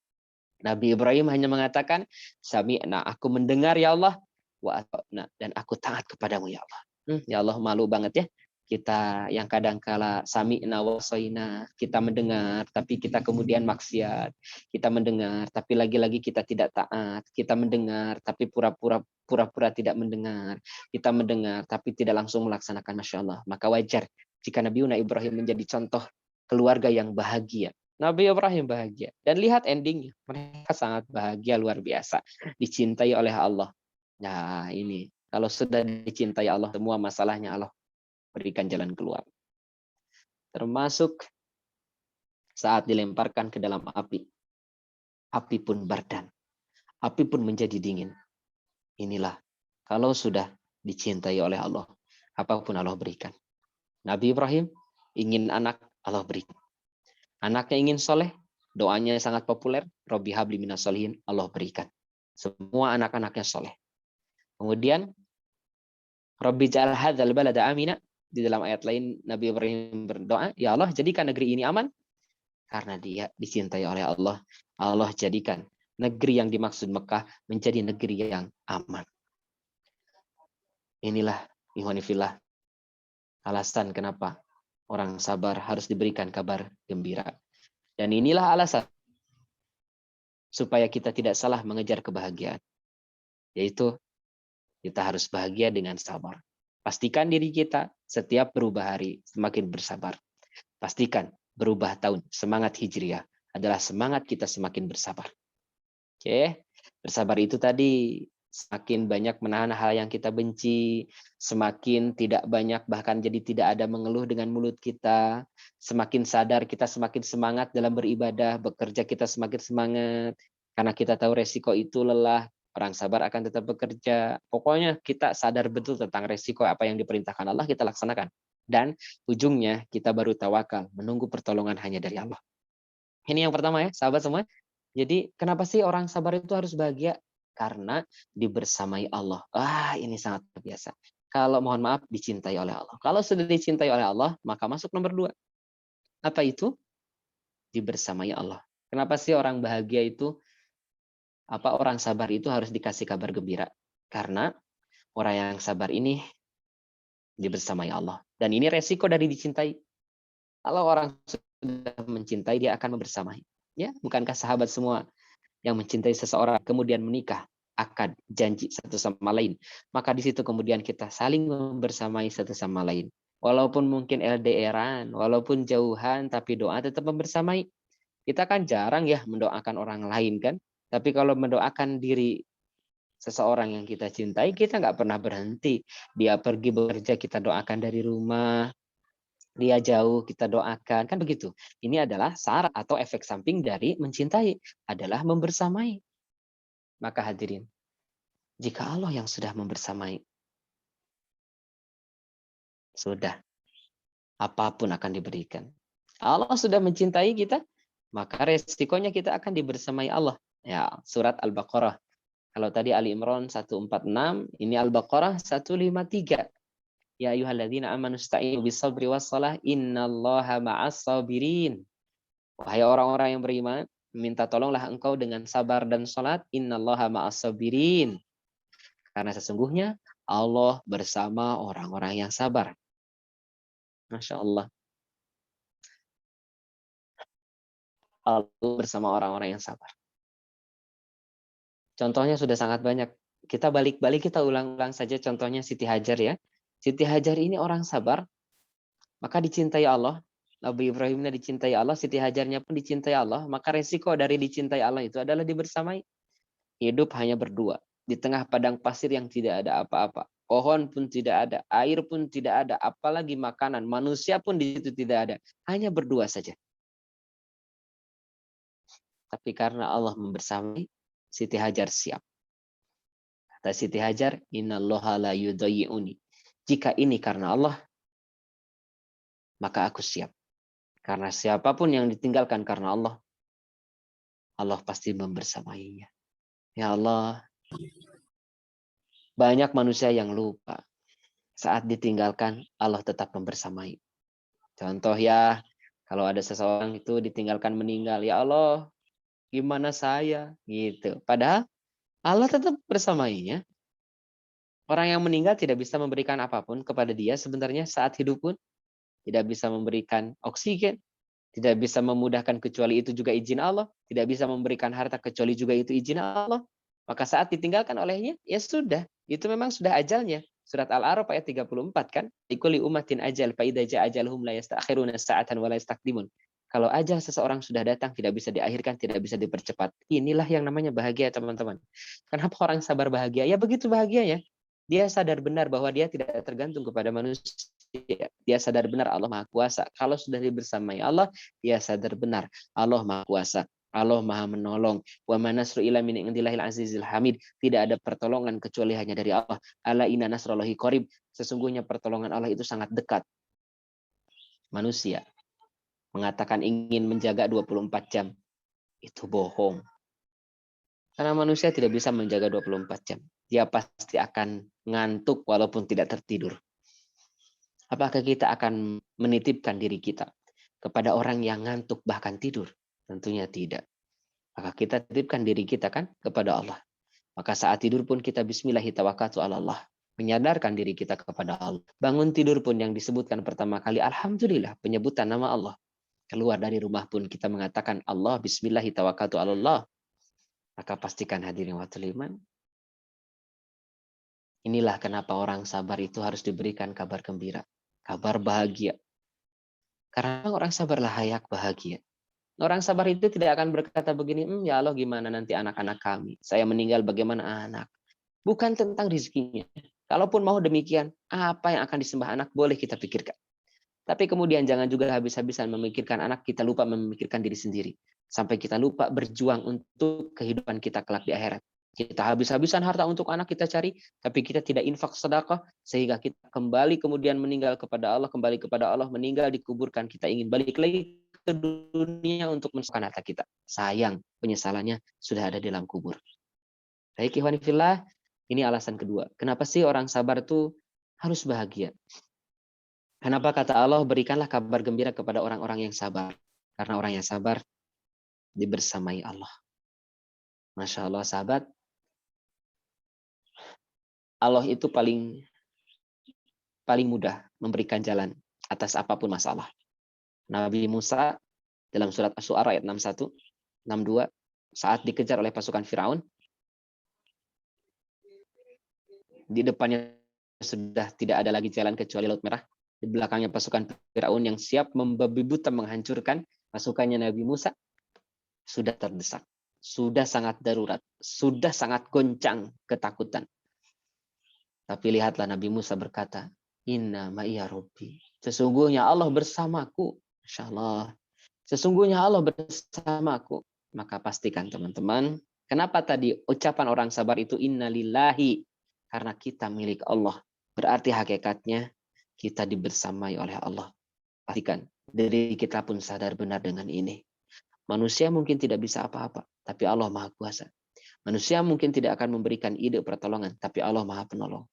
Nabi Ibrahim hanya mengatakan, Sami'na, aku mendengar ya Allah, wa ata'na, dan aku taat kepadamu ya Allah. Ya Allah, malu banget ya. Kita yang kadang kala sami'na wa asaina, kita mendengar tapi kita kemudian maksiat. Kita mendengar tapi lagi-lagi kita tidak taat. Kita mendengar tapi pura-pura tidak mendengar. Kita mendengar tapi tidak langsung melaksanakan, Masya Allah. Maka wajar jika Nabi Ibrahim menjadi contoh keluarga yang bahagia. Nabi Ibrahim bahagia. Dan lihat endingnya. Mereka sangat bahagia, luar biasa. Dicintai oleh Allah. Nah ini. Kalau sudah dicintai Allah, semua masalahnya Allah berikan jalan keluar. Termasuk saat dilemparkan ke dalam api. Api pun bardan. Api pun menjadi dingin. Inilah. Kalau sudah dicintai oleh Allah, apapun Allah berikan. Nabi Ibrahim ingin anak, Allah berikan. Anaknya ingin soleh, doanya sangat populer, Robbi habli minas solihin, Allah berikan. Semua anak-anaknya soleh. Kemudian, Robbi ja'al hadzal balada amina, di dalam ayat lain Nabi Ibrahim berdoa, ya Allah jadikan negeri ini aman, karena dia dicintai oleh Allah. Allah jadikan negeri yang dimaksud Mekah menjadi negeri yang aman. Inilah, ihwanifillah, alasan kenapa orang sabar harus diberikan kabar gembira. Dan inilah alasan supaya kita tidak salah mengejar kebahagiaan. Yaitu kita harus bahagia dengan sabar. Pastikan diri kita setiap berubah hari semakin bersabar. Pastikan berubah tahun, semangat hijriah adalah semangat kita semakin bersabar. Oke, bersabar itu tadi semakin banyak menahan hal yang kita benci, semakin tidak banyak bahkan jadi tidak ada mengeluh dengan mulut kita, semakin sadar kita semakin semangat dalam beribadah, bekerja kita semakin semangat, karena kita tahu resiko itu lelah, orang sabar akan tetap bekerja. Pokoknya kita sadar betul tentang resiko apa yang diperintahkan Allah, kita laksanakan. Dan ujungnya kita baru tawakal, menunggu pertolongan hanya dari Allah. Ini yang pertama ya, sahabat semua. Jadi kenapa sih orang sabar itu harus bahagia? Karena dibersamai Allah. Ini sangat biasa. Kalau mohon maaf dicintai oleh Allah. Kalau sudah dicintai oleh Allah, maka masuk nomor 2. Apa itu? Dibersamai Allah. Kenapa sih orang bahagia itu, orang sabar itu harus dikasih kabar gembira? Karena orang yang sabar ini dibersamai Allah. Dan ini resiko dari dicintai. Kalau orang sudah mencintai, dia akan membersamai. Ya, bukankah sahabat semua yang mencintai seseorang kemudian menikah, akad, janji satu sama lain, maka di situ kemudian kita saling membersamai satu sama lain. Walaupun mungkin LDR-an, walaupun jauhan, tapi doa tetap membersamai. Kita kan jarang ya mendoakan orang lain kan, tapi kalau mendoakan diri seseorang yang kita cintai, kita nggak pernah berhenti. Dia pergi bekerja, kita doakan dari rumah. dia jauh, kita doakan, kan begitu. Ini adalah syarat atau efek samping dari mencintai, adalah membersamai. Maka hadirin, jika Allah yang sudah membersamai, sudah, apapun akan diberikan. Allah sudah mencintai kita, maka resikonya kita akan dibersamai Allah. Ya, surat Al-Baqarah. Kalau tadi Ali Imran 146, ini Al-Baqarah 153. Ya ayyuhalladzina amanu ista'inu bis-sabri was-shalah innallaha ma'as sabirin. Wahai orang-orang yang beriman, minta tolonglah engkau dengan sabar dan salat. Innallaha ma'as sabirin. Karena sesungguhnya Allah bersama orang-orang yang sabar. Masya Allah. Allah bersama orang-orang yang sabar. Contohnya sudah sangat banyak. Kita balik-balik, kita ulang-ulang saja contohnya Siti Hajar ya. Siti Hajar ini orang sabar, maka dicintai Allah. Nabi Ibrahimnya dicintai Allah, Siti Hajarnya pun dicintai Allah. Maka resiko dari dicintai Allah itu adalah dibersamai. Hidup hanya berdua. Di tengah padang pasir yang tidak ada apa-apa. Pohon pun tidak ada, air pun tidak ada, apalagi makanan. Manusia pun di situ tidak ada. Hanya berdua saja. Tapi karena Allah membersamai, Siti Hajar siap. Kata Siti Hajar, innallaha la yudayyi'uni. Jika ini karena Allah, maka aku siap. Karena siapapun yang ditinggalkan karena Allah, Allah pasti membersamainya. Ya Allah, banyak manusia yang lupa. Saat ditinggalkan, Allah tetap membersamai. Contoh ya, kalau ada seseorang itu ditinggalkan meninggal, ya Allah, gimana saya? Gitu. Padahal Allah tetap bersamainya. Orang yang meninggal tidak bisa memberikan apapun kepada dia sebenarnya saat hidup pun. Tidak bisa memberikan oksigen, tidak bisa memudahkan kecuali itu juga izin Allah, tidak bisa memberikan harta kecuali juga itu izin Allah. Maka saat ditinggalkan olehnya, ya sudah, itu memang sudah ajalnya. Surat Al-A'raf ayat 34 kan, likulli ummatin ajal fa idza jaa ajaluhum la yasta'khiruna sa'atan wa la yastaqdimun. Kalau ajal seseorang sudah datang tidak bisa diakhirkan, tidak bisa dipercepat. Inilah yang namanya bahagia, teman-teman. Kenapa orang sabar bahagia? Ya begitu bahagianya. Dia sadar benar bahwa dia tidak tergantung kepada manusia. Dia sadar benar Allah Maha Kuasa. Kalau sudah dibersamai Allah, dia sadar benar Allah Maha Kuasa. Allah Maha Menolong. Wa manasru ila min indillahil azizil hamid. Tidak ada pertolongan kecuali hanya dari Allah. Ala inna nasrallahi qarib. Sesungguhnya pertolongan Allah itu sangat dekat. Manusia mengatakan ingin menjaga 24 jam. Itu bohong. Karena manusia tidak bisa menjaga 24 jam. Dia pasti akan ngantuk walaupun tidak tertidur. Apakah kita akan menitipkan diri kita kepada orang yang ngantuk bahkan tidur? Tentunya tidak. Maka kita titipkan diri kita kan kepada Allah. Maka saat tidur pun kita bismillahirrahmanirrahim. Menyadarkan diri kita kepada Allah. Bangun tidur pun yang disebutkan pertama kali, alhamdulillah, penyebutan nama Allah. Keluar dari rumah pun kita mengatakan Allah, bismillahirrahmanirrahim. Maka pastikan hadirin wa iman. Inilah kenapa orang sabar itu harus diberikan kabar gembira. Kabar bahagia. Karena orang sabar layak bahagia. Orang sabar itu tidak akan berkata begini, ya Allah gimana nanti anak-anak kami. Saya meninggal bagaimana anak. Bukan tentang rezekinya. Kalaupun mau demikian, apa yang akan disembah anak boleh kita pikirkan. Tapi kemudian jangan juga habis-habisan memikirkan anak, kita lupa memikirkan diri sendiri. Sampai kita lupa berjuang untuk kehidupan kita kelak di akhirat. Kita habis-habisan harta untuk anak kita cari, tapi kita tidak infak sedekah, sehingga kita kembali kemudian meninggal kepada Allah, kembali kepada Allah, meninggal dikuburkan. Kita ingin balik lagi ke dunia untuk mensukan harta kita. Sayang, penyesalannya sudah ada di dalam kubur. Baik, ikhwan fillah, ini alasan kedua. Kenapa sih orang sabar itu harus bahagia? Kenapa kata Allah, berikanlah kabar gembira kepada orang-orang yang sabar. Karena orang yang sabar dibersamai Allah. Masya Allah, sahabat. Allah itu paling mudah memberikan jalan atas apapun masalah. Nabi Musa dalam surat Asy-Syu'ara ayat 61, 62, saat dikejar oleh pasukan Firaun, di depannya sudah tidak ada lagi jalan kecuali Laut Merah. Di belakangnya pasukan Firaun yang siap membabi buta menghancurkan pasukannya Nabi Musa sudah terdesak, sudah sangat darurat, sudah sangat goncang ketakutan. Tapi lihatlah Nabi Musa berkata, Inna ma'iya Rabbi. Sesungguhnya Allah bersamaku. Masya Allah. Sesungguhnya Allah bersamaku. Maka pastikan teman-teman, kenapa tadi ucapan orang sabar itu innalillahi? Karena kita milik Allah. Berarti hakikatnya kita dibersamai oleh Allah. Pastikan diri kita pun sadar benar dengan ini. Manusia mungkin tidak bisa apa-apa, tapi Allah Maha Kuasa. Manusia mungkin tidak akan memberikan ide pertolongan, tapi Allah Maha Penolong.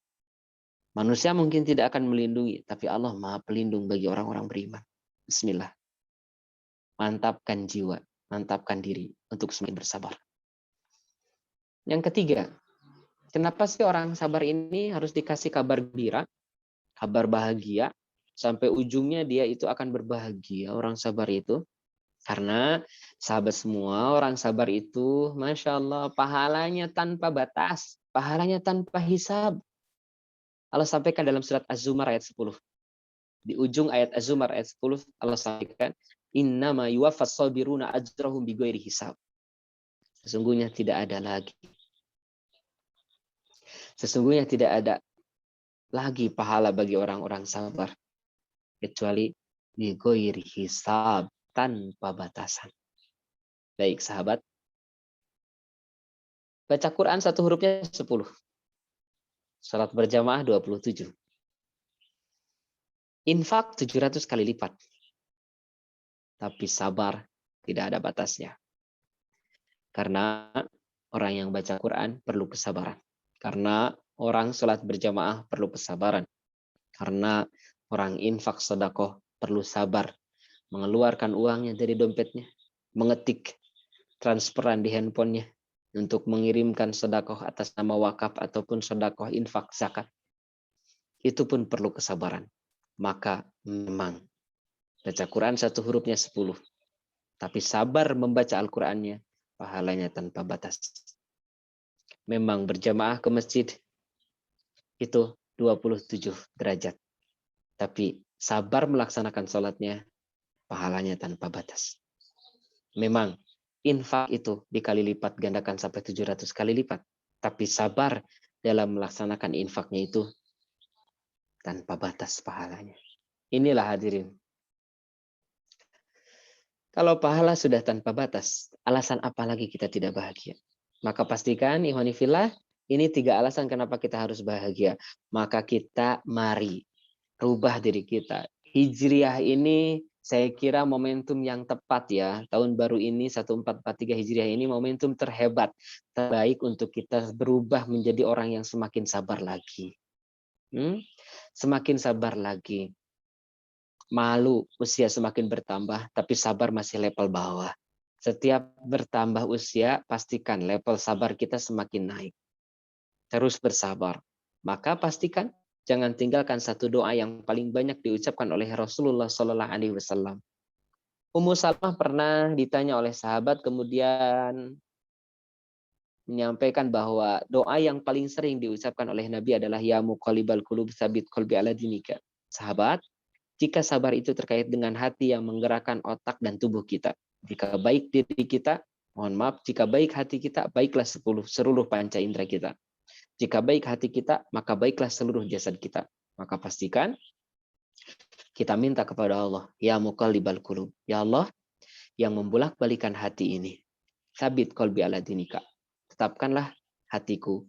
Manusia mungkin tidak akan melindungi, tapi Allah Maha Pelindung bagi orang-orang beriman. Bismillah. Mantapkan jiwa, mantapkan diri untuk semakin bersabar. Yang ketiga, kenapa sih orang sabar ini harus dikasih kabar gembira, kabar bahagia, sampai ujungnya dia itu akan berbahagia, orang sabar itu? Karena sahabat semua, orang sabar itu, Masya Allah, pahalanya tanpa batas, pahalanya tanpa hisab. Allah sampaikan dalam surat Az-Zumar ayat 10. Di ujung ayat Az-Zumar ayat 10, Allah sampaikan, innama yuwaffas sabiruna ajrahum bighairi hisab. Sesungguhnya tidak ada lagi. Sesungguhnya tidak ada lagi pahala bagi orang-orang sabar. Kecuali bighairi hisab, tanpa batasan. Baik sahabat. Baca Quran satu hurufnya 10. Salat berjamaah 27. Infak 700 kali lipat. Tapi sabar tidak ada batasnya. Karena orang yang baca Quran perlu kesabaran. Karena orang sholat berjamaah perlu kesabaran. Karena orang infak sedekah perlu sabar. Mengeluarkan uangnya dari dompetnya. Mengetik transferan di handphonenya. Untuk mengirimkan sedekah atas nama wakaf ataupun sedekah infak zakat. Itu pun perlu kesabaran. Maka memang baca Quran satu hurufnya 10. Tapi sabar membaca Al-Qurannya, pahalanya tanpa batas. Memang berjamaah ke masjid itu 27 derajat. Tapi sabar melaksanakan sholatnya, pahalanya tanpa batas. Memang infak itu dikali lipat gandakan sampai 700 kali lipat. Tapi sabar dalam melaksanakan infaknya itu tanpa batas pahalanya. Inilah hadirin. Kalau pahala sudah tanpa batas, alasan apa lagi kita tidak bahagia? Maka pastikan, ikhwanifillah, ini 3 alasan kenapa kita harus bahagia. Maka kita mari rubah diri kita. Hijriah ini saya kira momentum yang tepat ya. Tahun baru ini 1443 Hijriah ini momentum terhebat, terbaik untuk kita berubah menjadi orang yang semakin sabar lagi. Semakin sabar lagi. Malu, usia semakin bertambah, tapi sabar masih level bawah. Setiap bertambah usia, pastikan level sabar kita semakin naik. Terus bersabar. Maka pastikan jangan tinggalkan satu doa yang paling banyak diucapkan oleh Rasulullah SAW. Ummu Salamah pernah ditanya oleh sahabat, kemudian menyampaikan bahwa doa yang paling sering diucapkan oleh Nabi adalah ya muqallibal qulub tsabit qalbi ala dinika. Sahabat, jika sabar itu terkait dengan hati yang menggerakkan otak dan tubuh kita. Jika baik diri kita, mohon maaf, jika baik hati kita, baiklah seluruh panca indera kita. Jika baik hati kita, maka baiklah seluruh jasad kita. Maka pastikan kita minta kepada Allah, ya muqallibal qulub, ya Allah yang membulak-balikan hati ini. Sabit qalbi ala dinika. Tetapkanlah hatiku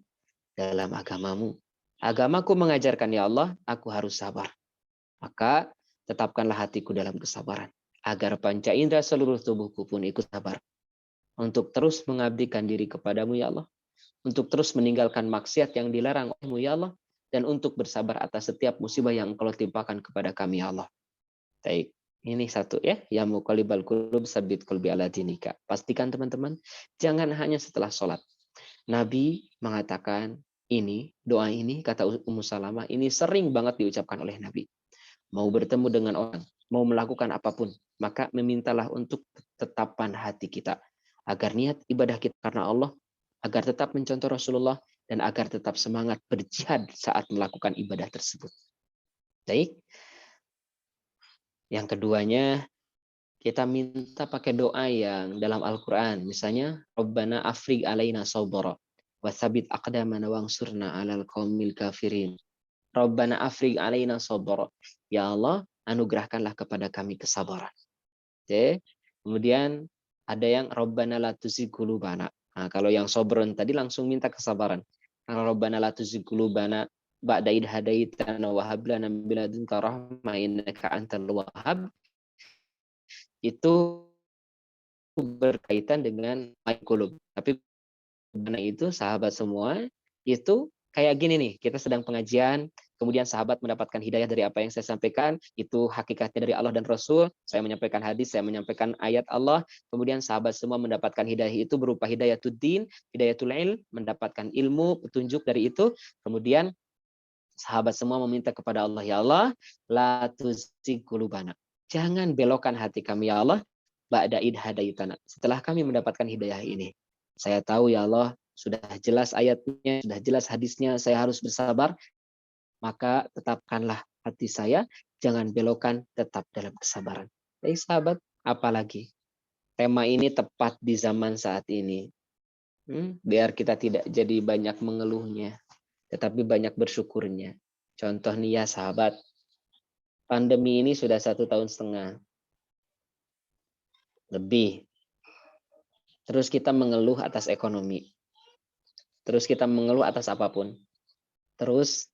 dalam agamamu. Agamaku mengajarkan, ya Allah, aku harus sabar. Maka tetapkanlah hatiku dalam kesabaran. Agar panca indera seluruh tubuhku pun ikut sabar. Untuk terus mengabdikan diri kepadamu, ya Allah. Untuk terus meninggalkan maksiat yang dilarang olehmu, ya Allah. Dan untuk bersabar atas setiap musibah yang engkau timpakan kepada kami, ya Allah. Baik. Ini satu ya. Ya muqallibal qulub sabit qalbi ala dinika. Pastikan teman-teman, jangan hanya setelah sholat. Nabi mengatakan ini, doa ini, kata Ummu Salamah, ini sering banget diucapkan oleh Nabi. Mau bertemu dengan orang, mau melakukan apapun, maka memintalah untuk tetapan hati kita. Agar niat ibadah kita karena Allah, agar tetap mencontoh Rasulullah, dan agar tetap semangat berjihad saat melakukan ibadah tersebut. Baik. Yang keduanya, kita minta pakai doa yang dalam Al-Quran. Misalnya, Rabbana afrig alaina sabara, wa thabit aqdamana wangsurna alal qaumil kafirin. Rabbana afrig alaina sabara. Ya Allah, anugerahkanlah kepada kami kesabaran. Oke. Kemudian ada yang Rabbana la tuzigh qulubana. Nah, kalau yang sobrun tadi langsung minta kesabaran. Kalau Rabbana la tuzigh qulubana ba'da idh hadaitana wa hab lana min ladunka rahmah innaka antal wahhab, itu berkaitan dengan qulub. Tapi benar itu sahabat semua itu kayak gini nih, kita sedang pengajian, kemudian sahabat mendapatkan hidayah dari apa yang saya sampaikan, itu hakikatnya dari Allah dan Rasul, saya menyampaikan hadis, saya menyampaikan ayat Allah, kemudian sahabat semua mendapatkan hidayah itu berupa hidayatuddin, hidayatul ilm, mendapatkan ilmu, petunjuk dari itu, kemudian sahabat semua meminta kepada Allah, ya Allah, la tuzigh qulubana. Jangan belokkan hati kami ya Allah, ba'da id hadaitana. Setelah kami mendapatkan hidayah ini. Saya tahu ya Allah, sudah jelas ayatnya, sudah jelas hadisnya, saya harus bersabar, maka tetapkanlah hati saya, jangan belokkan, tetap dalam kesabaran. Baik sahabat, apalagi tema ini tepat di zaman saat ini. Biar kita tidak jadi banyak mengeluhnya, tetapi banyak bersyukurnya. Contoh nih ya sahabat, pandemi ini sudah 1,5 tahun lebih. Terus kita mengeluh atas ekonomi. Terus kita mengeluh atas apapun. Terus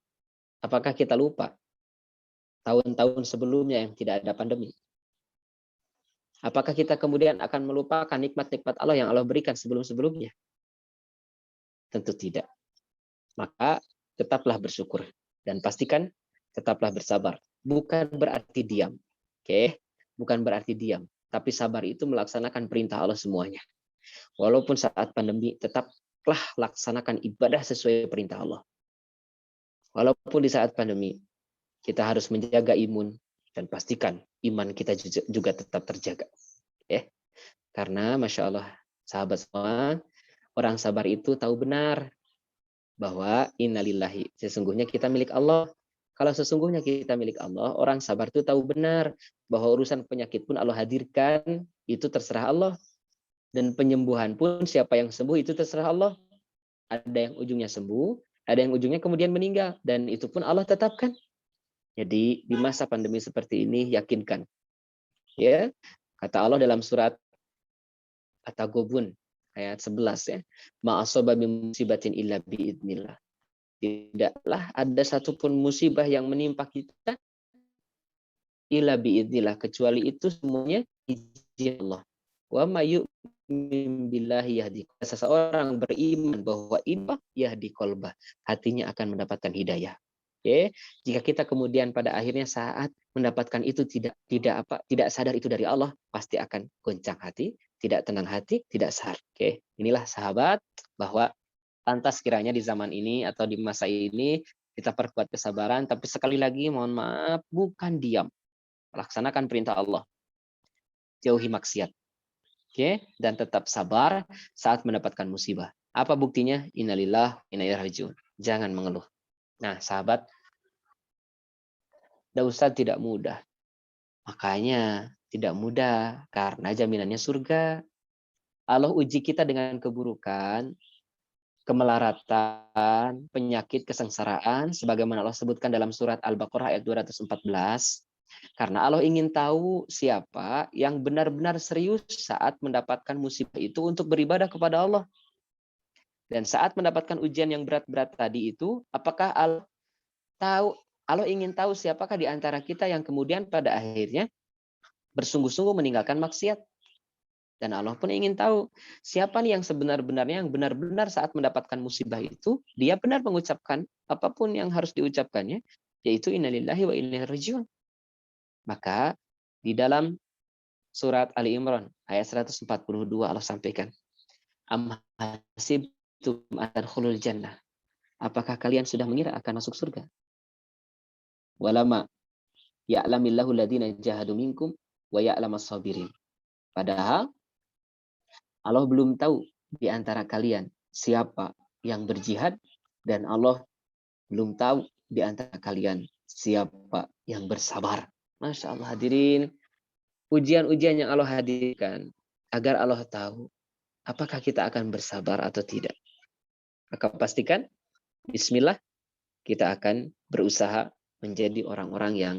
apakah kita lupa tahun-tahun sebelumnya yang tidak ada pandemi? Apakah kita kemudian akan melupakan nikmat-nikmat Allah yang Allah berikan sebelum-sebelumnya? Tentu tidak. Maka tetaplah bersyukur dan pastikan tetaplah bersabar. Bukan berarti diam. Oke? Bukan berarti diam, tapi sabar itu melaksanakan perintah Allah semuanya. Walaupun saat pandemi, tetaplah laksanakan ibadah sesuai perintah Allah. Walaupun di saat pandemi, kita harus menjaga imun dan pastikan iman kita juga tetap terjaga. Karena Masya Allah, sahabat semua, orang sabar itu tahu benar bahwa innalillahi, sesungguhnya kita milik Allah. Kalau sesungguhnya kita milik Allah, orang sabar itu tahu benar bahwa urusan penyakit pun Allah hadirkan, itu terserah Allah. Dan penyembuhan pun siapa yang sembuh itu terserah Allah. Ada yang ujungnya sembuh, ada yang ujungnya kemudian meninggal, dan itu pun Allah tetapkan. Jadi di masa pandemi seperti ini yakinkan, ya, kata Allah dalam surat At-Taghabun ayat 11 ya, ma'asaba min musibatin illa biidznillah. Tidaklah ada satupun musibah yang menimpa kita illa biidznillah, kecuali itu semuanya izin Allah. Wa may yu'min billahi yahdi. Seseorang beriman bahwa iman yahdi qalbah, hatinya akan mendapatkan hidayah. Oke, jika kita kemudian pada akhirnya saat mendapatkan itu tidak sadar itu dari Allah, pasti akan goncang hati, tidak tenang hati, tidak sahar. Oke, inilah sahabat bahwa lantas kiranya di zaman ini atau di masa ini kita perkuat kesabaran, tapi sekali lagi mohon maaf, bukan diam. Laksanakan perintah Allah. Jauhi maksiat. Oke, dan tetap sabar saat mendapatkan musibah. Apa buktinya? Innalillah wa inna ilaihi rajiun. Jangan mengeluh. Nah, sahabat, Ustaz tidak mudah. Makanya tidak mudah karena jaminannya surga. Allah uji kita dengan keburukan, kemelaratan, penyakit, kesengsaraan, sebagaimana Allah sebutkan dalam surat Al-Baqarah ayat 214. Karena Allah ingin tahu siapa yang benar-benar serius saat mendapatkan musibah itu untuk beribadah kepada Allah. Dan saat mendapatkan ujian yang berat-berat tadi itu, apakah Allah ingin tahu siapakah di antara kita yang kemudian pada akhirnya bersungguh-sungguh meninggalkan maksiat. Dan Allah pun ingin tahu siapa nih yang sebenar-benarnya, yang benar-benar saat mendapatkan musibah itu, dia benar mengucapkan apapun yang harus diucapkannya, yaitu innalillahi wa inna ilaihi rajiun. Maka di dalam surat Ali Imran ayat 142 Allah sampaikan, am hasibtum an tadkhulul jannah. Apakah kalian sudah mengira akan masuk surga? Walama ya'lamillahu alladziina jahadu minkum wa ya'lamas sabirin. Padahal Allah belum tahu di antara kalian siapa yang berjihad, dan Allah belum tahu di antara kalian siapa yang bersabar. Masya Allah hadirin, ujian-ujian yang Allah hadirkan agar Allah tahu apakah kita akan bersabar atau tidak. Maka pastikan bismillah kita akan berusaha menjadi orang-orang yang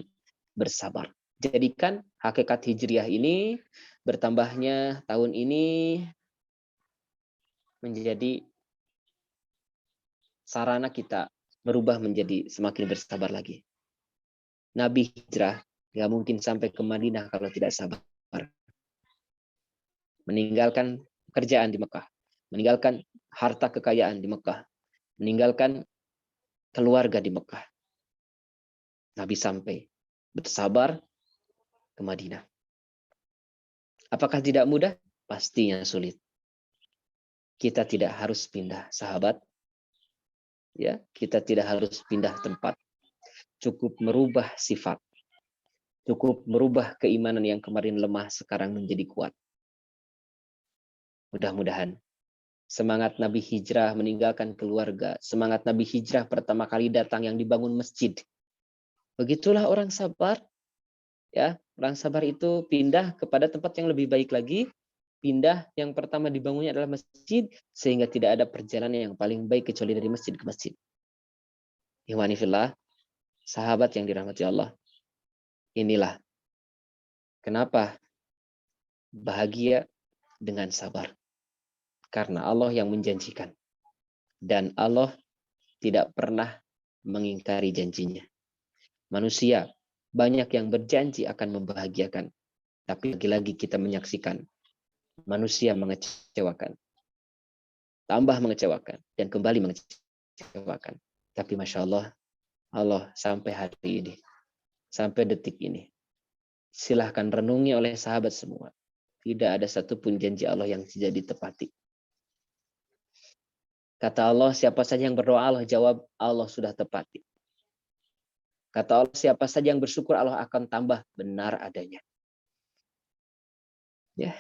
bersabar. Jadikan hakikat hijriah ini, bertambahnya tahun ini, menjadi sarana kita berubah menjadi semakin bersabar lagi. Nabi hijrah nggak mungkin sampai ke Madinah kalau tidak sabar. Meninggalkan pekerjaan di Mekah, meninggalkan harta kekayaan di Mekah, meninggalkan keluarga di Mekah. Nabi sampai bersabar ke Madinah. Apakah tidak mudah? Pastinya sulit. Kita tidak harus pindah sahabat, ya, kita tidak harus pindah tempat. Cukup merubah sifat, cukup merubah keimanan yang kemarin lemah sekarang menjadi kuat. Mudah-mudahan semangat Nabi hijrah meninggalkan keluarga, semangat Nabi hijrah pertama kali datang yang dibangun masjid. Begitulah orang sabar, ya. Orang sabar itu pindah kepada tempat yang lebih baik lagi. Pindah yang pertama dibangunnya adalah masjid, sehingga tidak ada perjalanan yang paling baik kecuali dari masjid ke masjid. Ikhwani fillah, sahabat yang dirahmati Allah. Inilah kenapa bahagia dengan sabar. Karena Allah yang menjanjikan. Dan Allah tidak pernah mengingkari janjinya. Manusia banyak yang berjanji akan membahagiakan. Tapi lagi-lagi kita menyaksikan manusia mengecewakan. Tambah mengecewakan. Dan kembali mengecewakan. Tapi Masya Allah, Allah sampai hari ini, sampai detik ini, silahkan renungi oleh sahabat semua. Tidak ada satupun janji Allah yang tidak ditepati. Kata Allah, siapa saja yang berdoa Allah jawab, Allah sudah tepati. Kata Allah, siapa saja yang bersyukur Allah akan tambah benar adanya. Ya,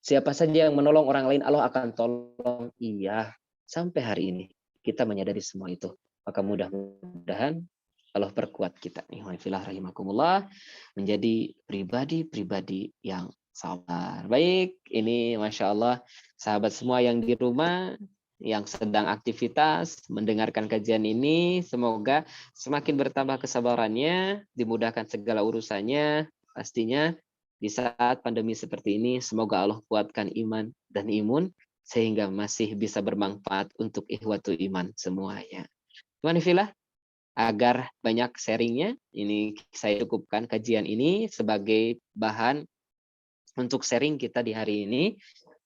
siapa saja yang menolong orang lain Allah akan tolong. Iya, sampai hari ini kita menyadari semua itu. Maka mudah-mudahan Allah perkuat kita nih, rahimakumullah, menjadi pribadi-pribadi yang sabar. Baik, ini Masya Allah sahabat semua yang di rumah, yang sedang aktivitas mendengarkan kajian ini, semoga semakin bertambah kesabarannya, dimudahkan segala urusannya, pastinya di saat pandemi seperti ini, semoga Allah kuatkan iman dan imun, sehingga masih bisa bermanfaat untuk ikhwatul iman semuanya. Tuhan agar banyak sharingnya, ini saya cukupkan kajian ini sebagai bahan untuk sharing kita di hari ini.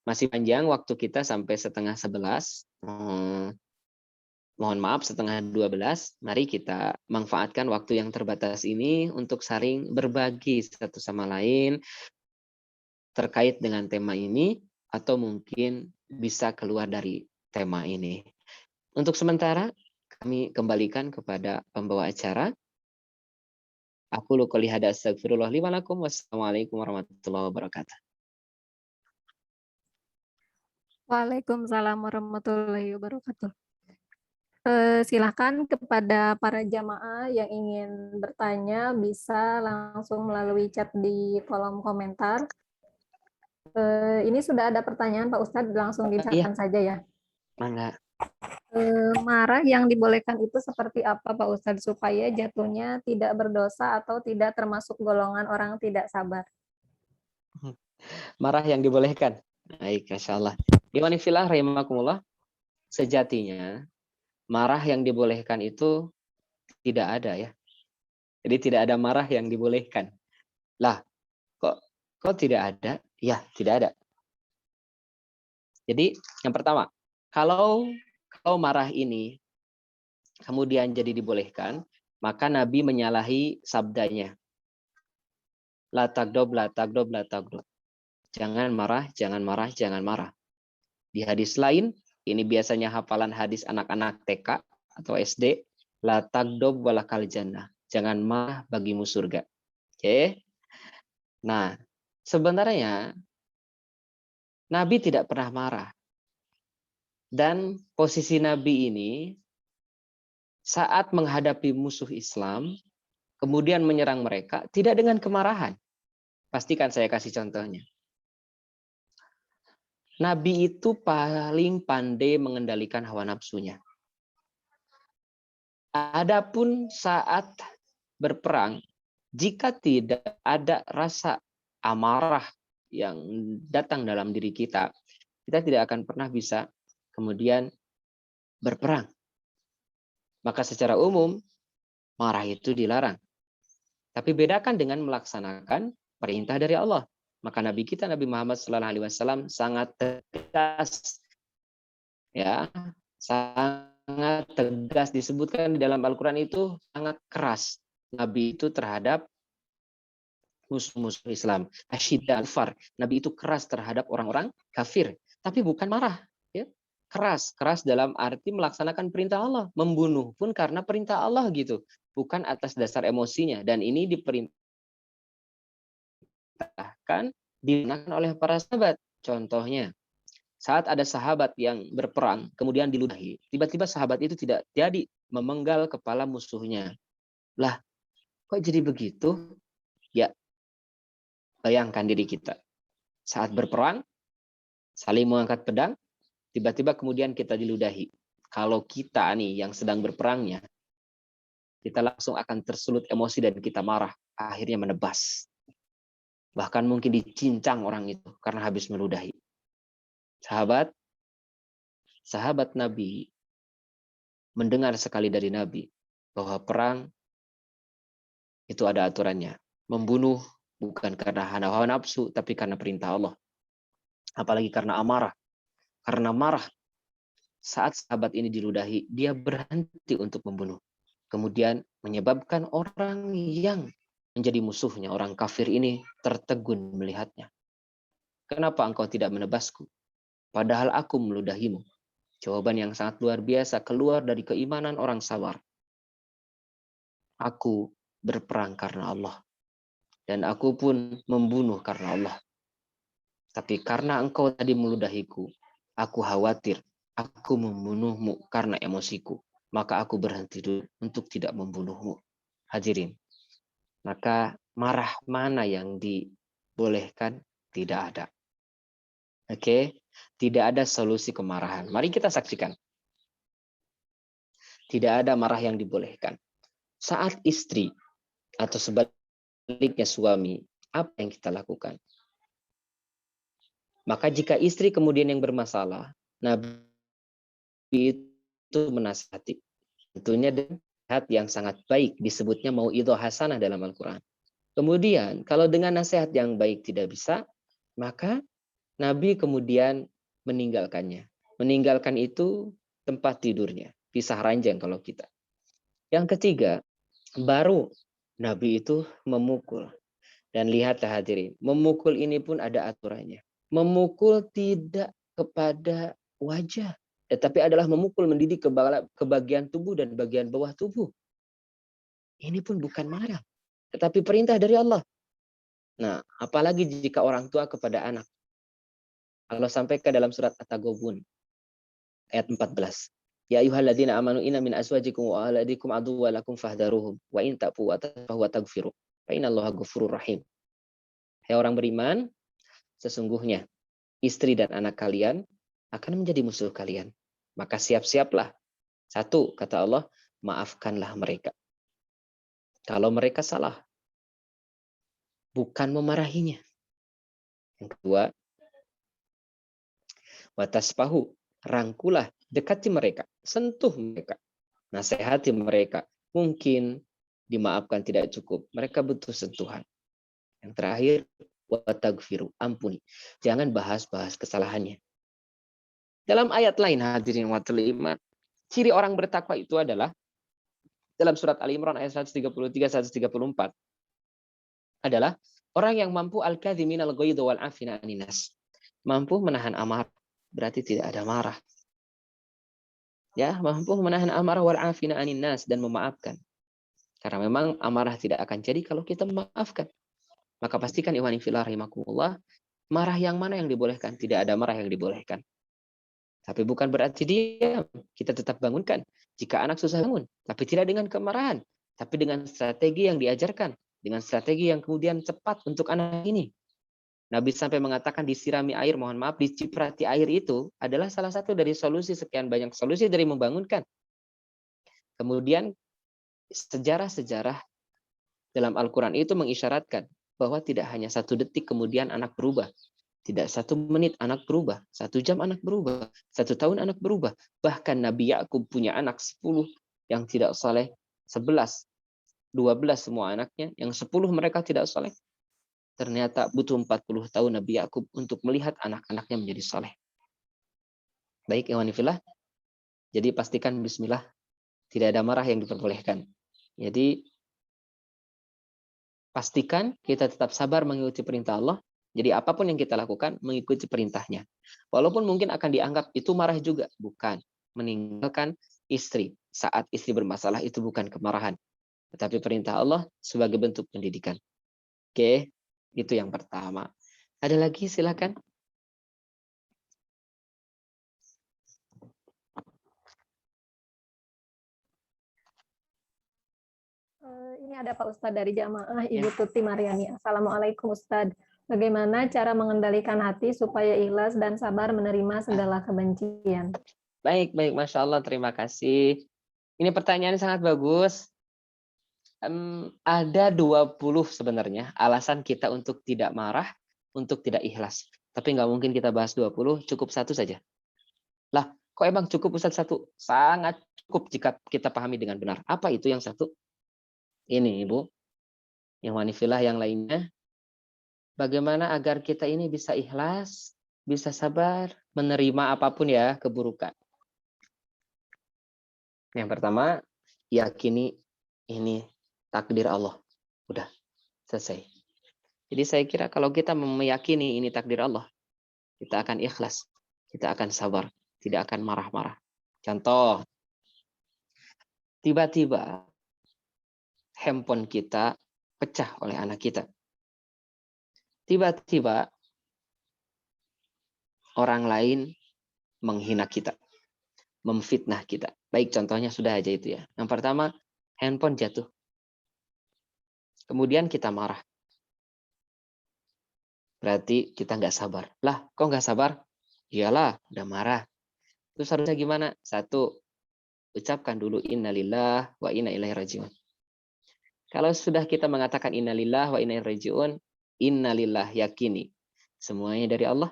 Masih panjang waktu kita sampai 10:30. Mohon maaf 11:30. Mari kita manfaatkan waktu yang terbatas ini untuk saling berbagi satu sama lain terkait dengan tema ini, atau mungkin bisa keluar dari tema ini. Untuk sementara, kami kembalikan kepada pembawa acara. Aku qouli hadza astaghfirullah li wa lakum. Wassalamualaikum warahmatullahi wabarakatuh. Waalaikumsalam warahmatullahi wabarakatuh. Silakan kepada para jamaah yang ingin bertanya bisa langsung melalui chat di kolom komentar. Ini sudah ada pertanyaan Pak Ustadz, langsung dibacakan saja ya. Mangga. Marah yang dibolehkan itu seperti apa Pak Ustadz supaya jatuhnya tidak berdosa atau tidak termasuk golongan orang tidak sabar? Marah yang dibolehkan. Baik, Masya Allah. Ikhwani fillah rahimakumullah. Sejatinya marah yang dibolehkan itu tidak ada ya. Jadi tidak ada marah yang dibolehkan. Lah, kok tidak ada? Ya, tidak ada. Jadi yang pertama, kalau marah ini kemudian jadi dibolehkan, maka Nabi menyalahi sabdanya. La tagdob, la tagdob, la tagdob. Jangan marah, jangan marah, jangan marah. Di hadis lain, ini biasanya hafalan hadis anak-anak TK atau SD, la tagdob walakal jannah. Jangan marah bagimu surga. Oke. Nah, sebenarnya Nabi tidak pernah marah. Dan posisi Nabi ini saat menghadapi musuh Islam, kemudian menyerang mereka, tidak dengan kemarahan. Pastikan saya kasih contohnya. Nabi itu paling pandai mengendalikan hawa nafsunya. Adapun saat berperang, Jika tidak ada rasa amarah yang datang dalam diri kita, kita tidak akan pernah bisa kemudian berperang. Maka secara umum, marah itu dilarang. Tapi bedakan dengan melaksanakan perintah dari Allah. Maka Nabi kita, Nabi Muhammad SAW sangat tegas, ya, sangat tegas disebutkan di dalam Al-Quran itu sangat keras. Nabi itu terhadap musuh-musuh Islam. Asyidda al-far. Nabi itu keras terhadap orang-orang kafir. Tapi bukan marah. Ya. Keras dalam arti melaksanakan perintah Allah. Membunuh pun karena perintah Allah gitu. Bukan atas dasar emosinya. Dan ini diperintahkan, digunakan oleh para sahabat. Contohnya, saat ada sahabat yang berperang, kemudian diludahi. Tiba-tiba sahabat itu tidak jadi memenggal kepala musuhnya. Lah, kok jadi begitu? Ya, bayangkan diri kita. Saat berperang, saling mengangkat pedang, tiba-tiba kemudian kita diludahi. Kalau kita nih yang sedang berperangnya, kita langsung akan tersulut emosi dan kita marah, akhirnya menebas. Bahkan mungkin dicincang orang itu karena habis meludahi. Sahabat Nabi mendengar sekali dari Nabi bahwa perang itu ada aturannya. Membunuh bukan karena hawa nafsu, tapi karena perintah Allah. Apalagi karena amarah. Karena marah, saat sahabat ini diludahi, dia berhenti untuk membunuh. Kemudian menyebabkan orang yang menjadi musuhnya, orang kafir ini tertegun melihatnya. Kenapa engkau tidak menebasku? Padahal aku meludahimu. Jawaban yang sangat luar biasa keluar dari keimanan orang sabar. Aku berperang karena Allah. Dan aku pun membunuh karena Allah. Tapi karena engkau tadi meludahiku, aku khawatir aku membunuhmu karena emosiku. Maka aku berhenti dulu untuk tidak membunuhmu. Hadirin. Maka marah mana yang dibolehkan? Tidak ada. Oke, tidak ada solusi kemarahan. Mari kita saksikan. Tidak ada marah yang dibolehkan. Saat istri atau sebaliknya suami, apa yang kita lakukan? Maka jika istri kemudian yang bermasalah, Nabi itu menasihati. Tentunya dengan nasihat yang sangat baik, disebutnya mau'idhah hasanah dalam Al-Quran. Kemudian, kalau dengan nasihat yang baik tidak bisa, maka Nabi kemudian meninggalkannya. Meninggalkan itu tempat tidurnya, pisah ranjang kalau kita. Yang ketiga, baru Nabi itu memukul. Dan lihatlah hadirin, memukul ini pun ada aturannya. Memukul tidak kepada wajah, tetapi adalah memukul mendidik ke bagian tubuh dan bagian bawah tubuh. Ini pun bukan marah, tetapi perintah dari Allah. Nah, apalagi jika orang tua kepada anak. Allah sampaikan dalam surat At-Taghabun ayat 14. Ya ayyuhalladzina amanu inna min azwajikum wa auladikum aduwwan lakum fahdharuhum wa in ta'fu wa tasfahu wa taghfiru fa innallaha ghafurur rahim. Hai orang beriman, sesungguhnya istri dan anak kalian akan menjadi musuh kalian. Maka siap-siaplah. Satu, kata Allah, maafkanlah mereka. Kalau mereka salah, bukan memarahinya. Yang kedua, wataspahu, rangkulah, dekati mereka, sentuh mereka, nasihati mereka. Mungkin dimaafkan tidak cukup, mereka butuh sentuhan. Yang terakhir, watagfiru, ampuni. Jangan bahas-bahas kesalahannya. Dalam ayat lain, hadirin wa iman, ciri orang bertakwa itu adalah dalam surat Ali Imran ayat 133-134 adalah orang yang mampu al-kadhiminal ghaidha wal afina aninas. Mampu menahan amarah, berarti tidak ada marah. Ya, mampu menahan amarah wal afina aninas dan memaafkan. Karena memang amarah tidak akan jadi kalau kita memaafkan. Maka pastikan ikhwani fillah rahimakumullah, marah yang mana yang dibolehkan? Tidak ada marah yang dibolehkan. Tapi bukan berarti diam. Kita tetap bangunkan. Jika anak susah bangun, tapi tidak dengan kemarahan, tapi dengan strategi yang diajarkan, dengan strategi yang kemudian cepat untuk anak ini. Nabi sampai mengatakan disirami air, mohon maaf, diciprati air itu adalah salah satu dari solusi, sekian banyak solusi dari membangunkan. Kemudian sejarah-sejarah dalam Al-Quran itu mengisyaratkan bahwa tidak hanya 1 detik kemudian anak berubah. Tidak 1 menit anak berubah, 1 jam anak berubah, 1 tahun anak berubah. Bahkan Nabi Yakub punya anak 10 yang tidak saleh, 11, 12 semua anaknya, yang 10 mereka tidak saleh. Ternyata butuh 40 tahun Nabi Yakub untuk melihat anak-anaknya menjadi saleh. Baik, ikhwanifillah. Jadi pastikan bismillah, tidak ada marah yang diperbolehkan. Jadi pastikan kita tetap sabar mengikuti perintah Allah. Jadi apapun yang kita lakukan, mengikuti perintahnya. Walaupun mungkin akan dianggap itu marah juga. Bukan. Meninggalkan istri saat istri bermasalah itu bukan kemarahan. Tetapi perintah Allah sebagai bentuk pendidikan. Oke, itu yang pertama. Ada lagi silakan. Ini ada Pak Ustadz dari jamaah Ibu Tuti Mariani. Assalamualaikum Ustadz. Bagaimana cara mengendalikan hati supaya ikhlas dan sabar menerima segala kebencian? Baik, Masya Allah, terima kasih. Ini pertanyaan sangat bagus. Ada 20 sebenarnya alasan kita untuk tidak marah, untuk tidak ikhlas. Tapi nggak mungkin kita bahas 20, cukup 1 saja. Lah, kok emang cukup Ustaz 1? Sangat cukup jika kita pahami dengan benar. Apa itu yang 1? Ini Ibu, yang wanifillah yang lainnya. Bagaimana agar kita ini bisa ikhlas, bisa sabar, menerima apapun ya keburukan. Yang pertama, yakini ini takdir Allah. Udah, selesai. Jadi saya kira kalau kita meyakini ini takdir Allah, kita akan ikhlas, kita akan sabar, tidak akan marah-marah. Contoh, tiba-tiba handphone kita pecah oleh anak kita. Tiba-tiba orang lain menghina kita, memfitnah kita. Baik, contohnya sudah aja itu ya. Yang pertama, handphone jatuh. Kemudian kita marah. Berarti kita nggak sabar. Lah, kok nggak sabar? Iyalah, udah marah. Terus harusnya gimana? 1, ucapkan dulu innalillah wa inna ilaihi rajiun. Kalau sudah kita mengatakan innalillah wa inna ilaihi rajiun, innalillah yakini semuanya dari Allah,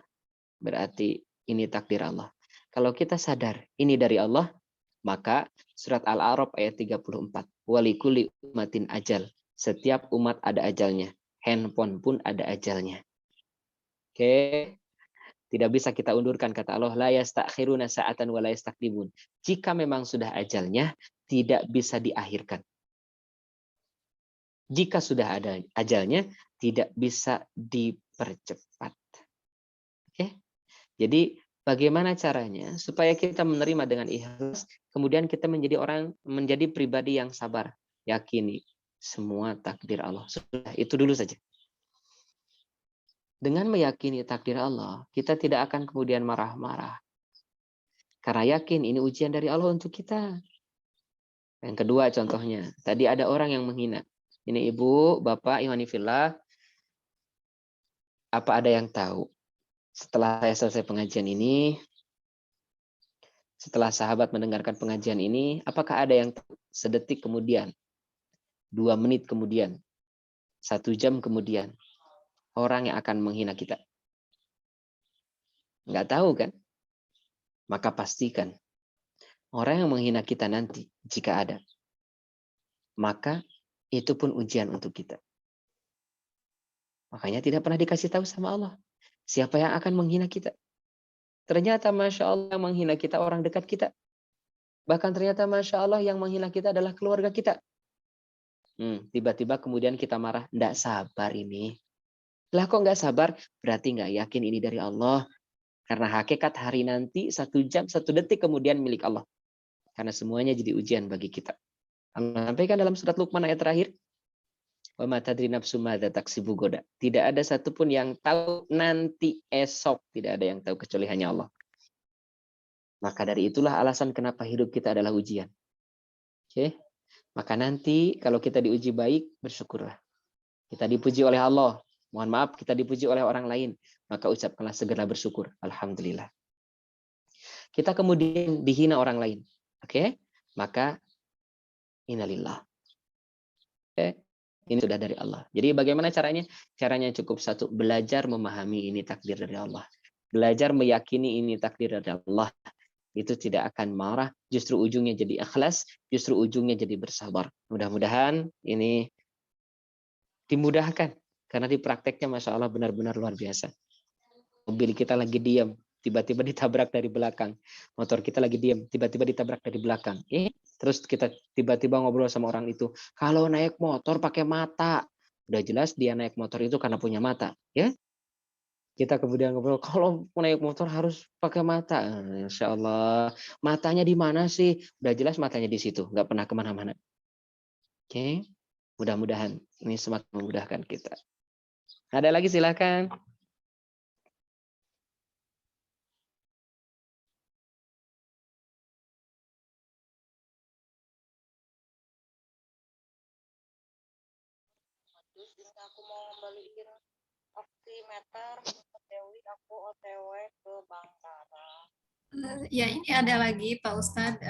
berarti ini takdir Allah. Kalau kita sadar ini dari Allah, maka surat Al-A'raf ayat 34, walikuli umatin ajal. Setiap umat ada ajalnya. Handphone pun ada ajalnya. Oke. Tidak bisa kita undurkan, kata Allah, la yastakhiruna sa'atan wa la yastaqdimun. Jika memang sudah ajalnya, tidak bisa diakhirkan. Jika sudah ada ajalnya, tidak bisa dipercepat. Oke? Jadi bagaimana caranya supaya kita menerima dengan ikhlas, kemudian kita menjadi pribadi yang sabar, yakini semua takdir Allah. Sudah, itu dulu saja. Dengan meyakini takdir Allah, kita tidak akan kemudian marah-marah. Karena yakin ini ujian dari Allah untuk kita. Yang kedua contohnya, tadi ada orang yang menghina. Ini ibu, bapak, ikhwanifillah, apa ada yang tahu? Setelah saya selesai pengajian ini, setelah sahabat mendengarkan pengajian ini, apakah ada yang tahu sedetik kemudian, 2 menit kemudian, 1 jam kemudian, orang yang akan menghina kita? Nggak tahu kan? Maka pastikan, orang yang menghina kita nanti, jika ada, maka itu pun ujian untuk kita. Makanya tidak pernah dikasih tahu sama Allah siapa yang akan menghina kita. Ternyata Masya Allah yang menghina kita orang dekat kita. Bahkan ternyata Masya Allah yang menghina kita adalah keluarga kita. Tiba-tiba kemudian kita marah. Nggak sabar ini. Lah kok nggak sabar? Berarti nggak yakin ini dari Allah. Karena hakikat hari nanti 1 jam, 1 detik kemudian milik Allah. Karena semuanya jadi ujian bagi kita. Allah sampaikan dalam surat Luqman ayat terakhir. Wa ma tadri nafsu madza taksibu goda. Tidak ada satupun yang tahu nanti esok. Tidak ada yang tahu kecuali hanya Allah. Maka dari itulah alasan kenapa hidup kita adalah ujian. Oke? Maka nanti kalau kita diuji baik, bersyukurlah. Kita dipuji oleh Allah. Mohon maaf, kita dipuji oleh orang lain. Maka ucapkanlah segera bersyukur. Alhamdulillah. Kita kemudian dihina orang lain. Oke? Maka innalillah. Oke? Ini sudah dari Allah. Jadi bagaimana caranya? Caranya cukup satu, belajar memahami ini takdir dari Allah. Belajar meyakini ini takdir dari Allah. Itu tidak akan marah, justru ujungnya jadi ikhlas, justru ujungnya jadi bersabar. Mudah-mudahan ini dimudahkan. Karena di prakteknya Masya Allah benar-benar luar biasa. Mobil kita lagi diam, tiba-tiba ditabrak dari belakang. Motor kita lagi diam, tiba-tiba ditabrak dari belakang. Terus kita tiba-tiba ngobrol sama orang itu, kalau naik motor pakai mata. Udah jelas dia naik motor itu karena punya mata. Ya, kita kemudian ngobrol, kalau naik motor harus pakai mata. Insya Allah, matanya di mana sih? Udah jelas matanya di situ, nggak pernah kemana-mana. Oke, mudah-mudahan ini semakin memudahkan kita. Ada lagi silakan. Aku mau ngembaliin oximeter ke Dewi, aku OTW ke Bangkara. Ya, ini ada lagi Pak Ustadz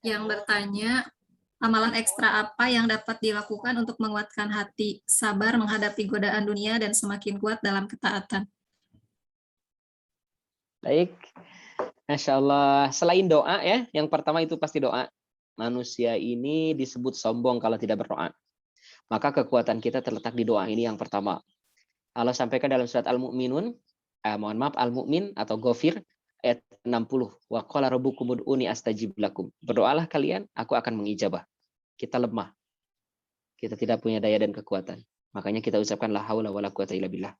yang bertanya, amalan ekstra apa yang dapat dilakukan untuk menguatkan hati, sabar menghadapi godaan dunia, dan semakin kuat dalam ketaatan? Baik, Masya Allah. Selain doa ya, yang pertama itu pasti doa. Manusia ini disebut sombong kalau tidak berdoa. Maka kekuatan kita terletak di doa ini yang pertama. Allah sampaikan dalam surat Al-Mu'minun, mohon maaf, Al-Mu'min atau Ghafir, ayat 60. Wa qala rabbukum ud'uni astajib lakum. Berdoalah kalian, aku akan mengijabah. Kita lemah. Kita tidak punya daya dan kekuatan. Makanya kita ucapkan la haula wala quwata illa billah.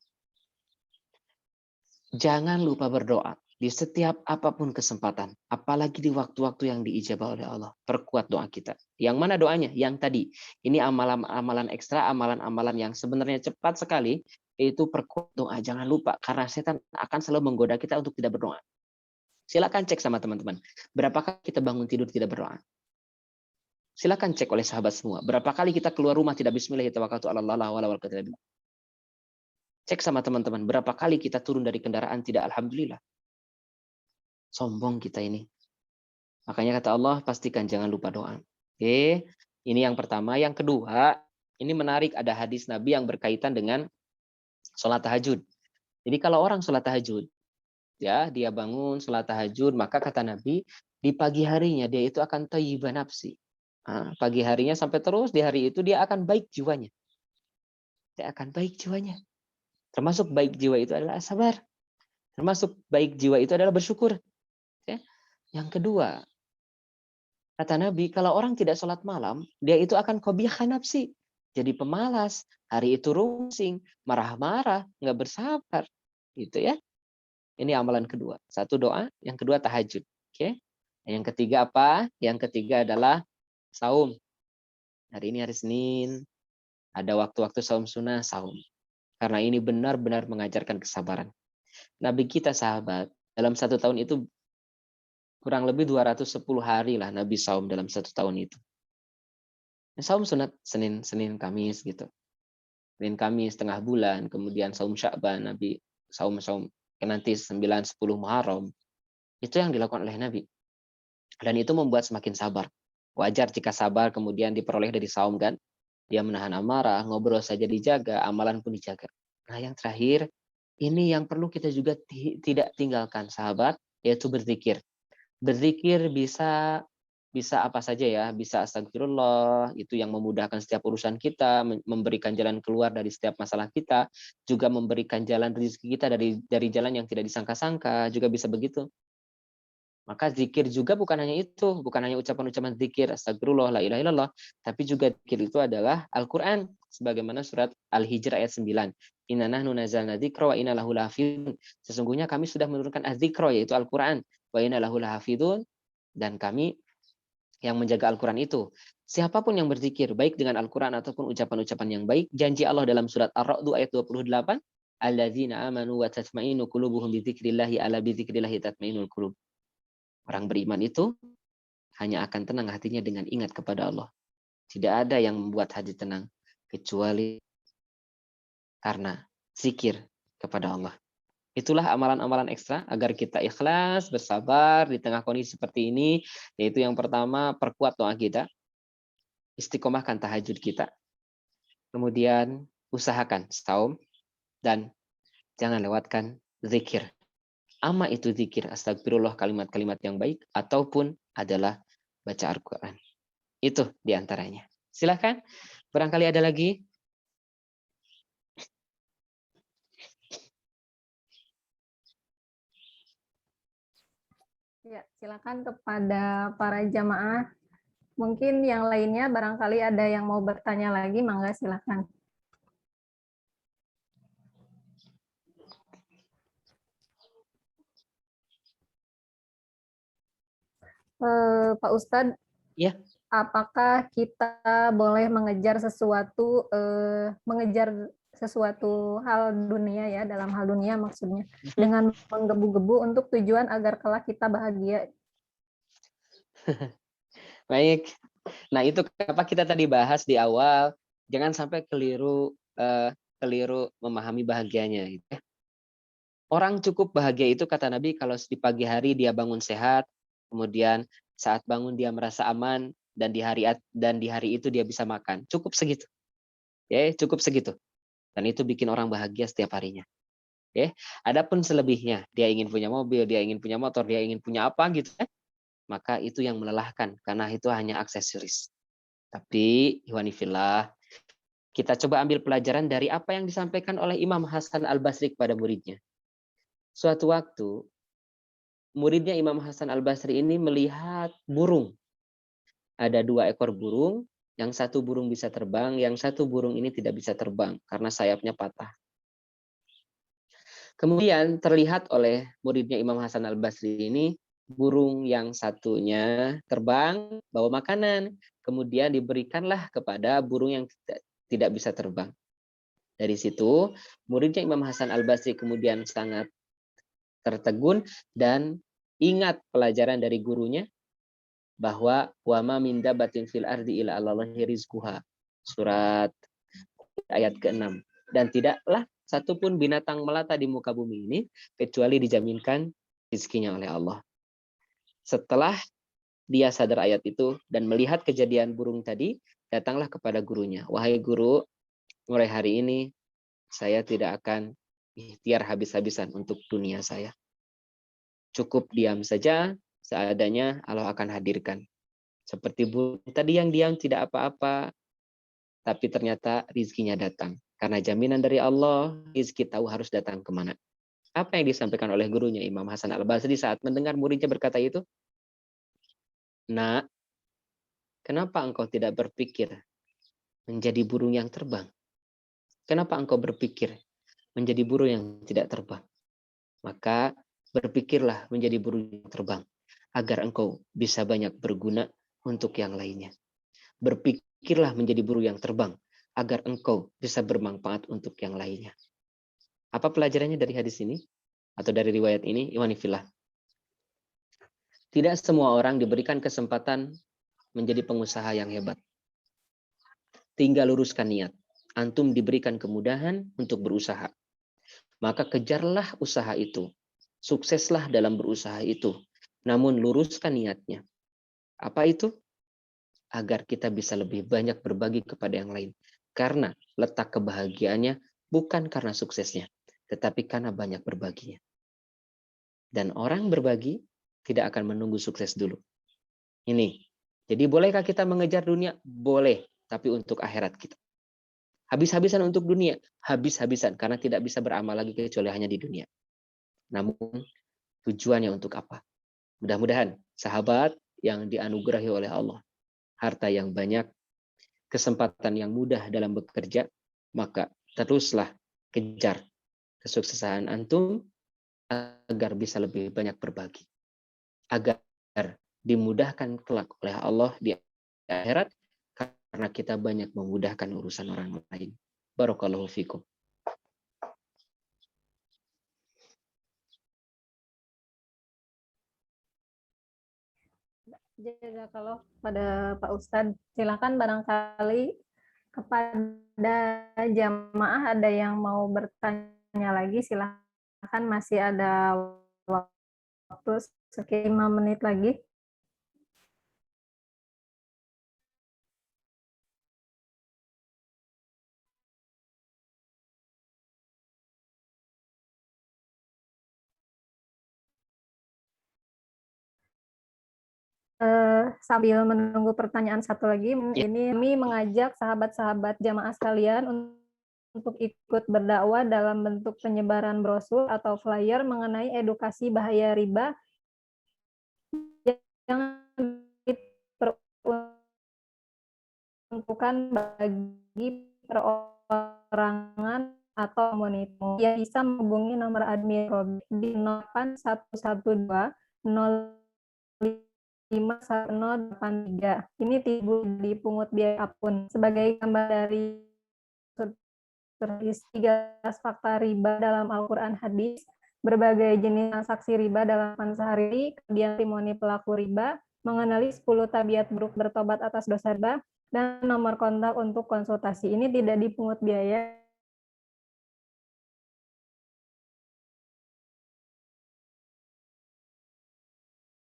Jangan lupa berdoa di setiap apapun kesempatan, apalagi di waktu-waktu yang diijabah oleh Allah. Perkuat doa kita. Yang mana doanya? Yang tadi. Ini amalan-amalan ekstra, amalan-amalan yang sebenarnya cepat sekali, yaitu perkuat doa. Jangan lupa, karena setan akan selalu menggoda kita untuk tidak berdoa. Silakan cek sama teman-teman. Berapa kali kita bangun tidur tidak berdoa? Silakan cek oleh sahabat semua. Berapa kali kita keluar rumah tidak bismillahirrahmanirrahim. Cek sama teman-teman, berapa kali kita turun dari kendaraan tidak alhamdulillah. Sombong kita ini. Makanya kata Allah, pastikan jangan lupa doa. Oke, ini yang pertama. Yang kedua, ini menarik, ada hadis Nabi yang berkaitan dengan sholat tahajud. Jadi kalau orang sholat tahajud, ya dia bangun sholat tahajud, maka kata Nabi, di pagi harinya dia itu akan thayyibah nafsi. Pagi harinya sampai terus di hari itu dia akan baik jiwanya. Dia akan baik jiwanya. Termasuk baik jiwa itu adalah sabar. Termasuk baik jiwa itu adalah bersyukur. Ya. Yang kedua, kata Nabi, kalau orang tidak sholat malam, dia itu akan qabihah nafsi. Jadi pemalas, hari itu rungsing, marah-marah, nggak bersabar. Gitu ya. Ini amalan kedua. Satu doa, yang kedua tahajud. Oke. Yang ketiga apa? Yang ketiga adalah saum. Hari ini hari Senin, ada waktu-waktu saum sunnah, saum. Karena ini benar-benar mengajarkan kesabaran. Nabi kita sahabat, dalam 1 tahun itu kurang lebih 210 hari lah Nabi saum dalam 1 tahun itu. Saum sunat Senin, Kamis gitu. Senin, Kamis, tengah bulan, kemudian saum Sya'ban, Nabi saum nanti 9, 10 Muharram. Itu yang dilakukan oleh Nabi. Dan itu membuat semakin sabar. Wajar jika sabar kemudian diperoleh dari saum kan. Dia menahan amarah, ngobrol saja dijaga, amalan pun dijaga. Nah yang terakhir, ini yang perlu kita juga tidak tinggalkan sahabat, yaitu berzikir. Berzikir bisa apa saja ya, bisa astagfirullah, itu yang memudahkan setiap urusan kita, memberikan jalan keluar dari setiap masalah kita, juga memberikan jalan rezeki kita dari jalan yang tidak disangka-sangka, juga bisa begitu. Maka zikir juga bukan hanya itu, bukan hanya ucapan-ucapan zikir, astagfirullah, la ilaha illallah, tapi juga zikir itu adalah Al-Quran, sebagaimana surat Al-Hijr ayat 9. Inna nahnu nazzalna dzikra wa inna lahu lahafidun. Sesungguhnya kami sudah menurunkan az-dzikra, yaitu Al-Quran, wa inna lahu lahafidun, dan kami yang menjaga Al-Quran itu. Siapapun yang berzikir, baik dengan Al-Quran ataupun ucapan-ucapan yang baik, janji Allah dalam surat Ar-Ra'd ayat 28, alladzina amanu wa tatma'innu qulubuhum bi dzikrillahi ala bi dzikrillahi tatma'innul qulub. Orang beriman itu hanya akan tenang hatinya dengan ingat kepada Allah. Tidak ada yang membuat hati tenang kecuali karena zikir kepada Allah. Itulah amalan-amalan ekstra agar kita ikhlas, bersabar di tengah kondisi seperti ini. Yaitu yang pertama, perkuat doa kita. Istiqomahkan tahajud kita. kemudian usahakan saum, dan jangan lewatkan zikir. Ama itu zikir, astagfirullah, kalimat-kalimat yang baik, ataupun adalah baca Al-Quran. Itu diantaranya. Silakan, barangkali ada lagi. Ya, silakan kepada para jamaah. Mungkin yang lainnya barangkali ada yang mau bertanya lagi, mangga silakan. Pak Ustadz, Ya. apakah kita boleh mengejar sesuatu hal dunia ya, dalam hal dunia maksudnya, dengan menggebu-gebu untuk tujuan agar kelak kita bahagia? Baik. Nah, itu kenapa kita tadi bahas di awal, jangan sampai keliru memahami bahagianya gitu ya. Orang cukup bahagia itu kata Nabi kalau di pagi hari dia bangun sehat, kemudian saat bangun dia merasa aman, dan di hari itu dia bisa makan. Cukup segitu. Ya, cukup segitu. Dan itu bikin orang bahagia setiap harinya. Ya, adapun selebihnya, dia ingin punya mobil, dia ingin punya motor, dia ingin punya apa gitu ya, maka itu yang melelahkan karena itu hanya aksesoris. Tapi iwanifillah, kita coba ambil pelajaran dari apa yang disampaikan oleh Imam Hasan Al-Basri kepada muridnya. Suatu waktu, muridnya Imam Hasan Al-Basri ini melihat burung. Ada 2 ekor burung, yang satu burung bisa terbang, yang satu burung ini tidak bisa terbang karena sayapnya patah. Kemudian terlihat oleh muridnya Imam Hasan Al-Basri ini, burung yang satunya terbang, bawa makanan, kemudian diberikanlah kepada burung yang tidak bisa terbang. Dari situ, muridnya Imam Hasan Al-Basri kemudian sangat tertegun dan ingat pelajaran dari gurunya bahwa wa ma min dabatin fil ardi illa Allahi rizquha. Surat ayat ke-6. Dan tidaklah satupun binatang melata di muka bumi ini kecuali dijaminkan rezekinya oleh Allah. Setelah dia sadar ayat itu dan melihat kejadian burung tadi, datanglah kepada gurunya. Wahai guru, mulai hari ini saya tidak akan ikhtiar habis-habisan untuk dunia saya. Cukup diam saja, seadanya Allah akan hadirkan. Seperti burung tadi yang diam tidak apa-apa, tapi ternyata rizkinya datang. Karena jaminan dari Allah, rizki tahu harus datang kemana. Apa yang disampaikan oleh gurunya Imam Hasan Al-Basri saat mendengar muridnya berkata itu? Nak, kenapa engkau tidak berpikir menjadi burung yang terbang? Kenapa engkau berpikir menjadi burung yang tidak terbang? Maka berpikirlah menjadi burung yang terbang, agar engkau bisa banyak berguna untuk yang lainnya. Berpikirlah menjadi burung yang terbang, agar engkau bisa bermanfaat untuk yang lainnya. Apa pelajarannya dari hadis ini? Atau dari riwayat ini? Iwanifillah. Tidak semua orang diberikan kesempatan menjadi pengusaha yang hebat. Tinggal luruskan niat. Antum diberikan kemudahan untuk berusaha. Maka kejarlah usaha itu. Sukseslah dalam berusaha itu. Namun luruskan niatnya. Apa itu? Agar kita bisa lebih banyak berbagi kepada yang lain. Karena letak kebahagiaannya bukan karena suksesnya, tetapi karena banyak berbaginya. Dan orang berbagi tidak akan menunggu sukses dulu. Ini. Jadi bolehkah kita mengejar dunia? Boleh, tapi untuk akhirat kita. Habis-habisan untuk dunia? Habis-habisan, karena tidak bisa beramal lagi kecuali hanya di dunia. Namun tujuannya untuk apa? Mudah-mudahan sahabat yang dianugerahi oleh Allah, harta yang banyak, kesempatan yang mudah dalam bekerja, maka teruslah kejar kesuksesan antum agar bisa lebih banyak berbagi. Agar dimudahkan kelak oleh Allah di akhirat karena kita banyak memudahkan urusan orang lain. Barakallahu fikum. Jazakallah pada Pak Ustadz. Silakan barangkali kepada jamaah ada yang mau bertanya lagi, silakan, masih ada waktu sekitar 5 menit lagi. sambil menunggu pertanyaan satu lagi, Ya. ini kami mengajak sahabat-sahabat jamaah sekalian untuk ikut berdakwah dalam bentuk penyebaran brosur atau flyer mengenai edukasi bahaya riba yang diperuntukkan bagi perorangan atau komunitas. Yang bisa menghubungi nomor admin Robi di 8112 051083. Ini tidak dipungut biaya apapun. Sebagai gambar dari tertulis 13 fakta riba dalam Al-Quran hadis, berbagai jenis transaksi riba dalam sehari, kemudian testimoni pelaku riba, mengenali 10 tabiat buruk bertobat atas dosa riba, dan nomor kontak untuk konsultasi. Ini tidak dipungut biaya.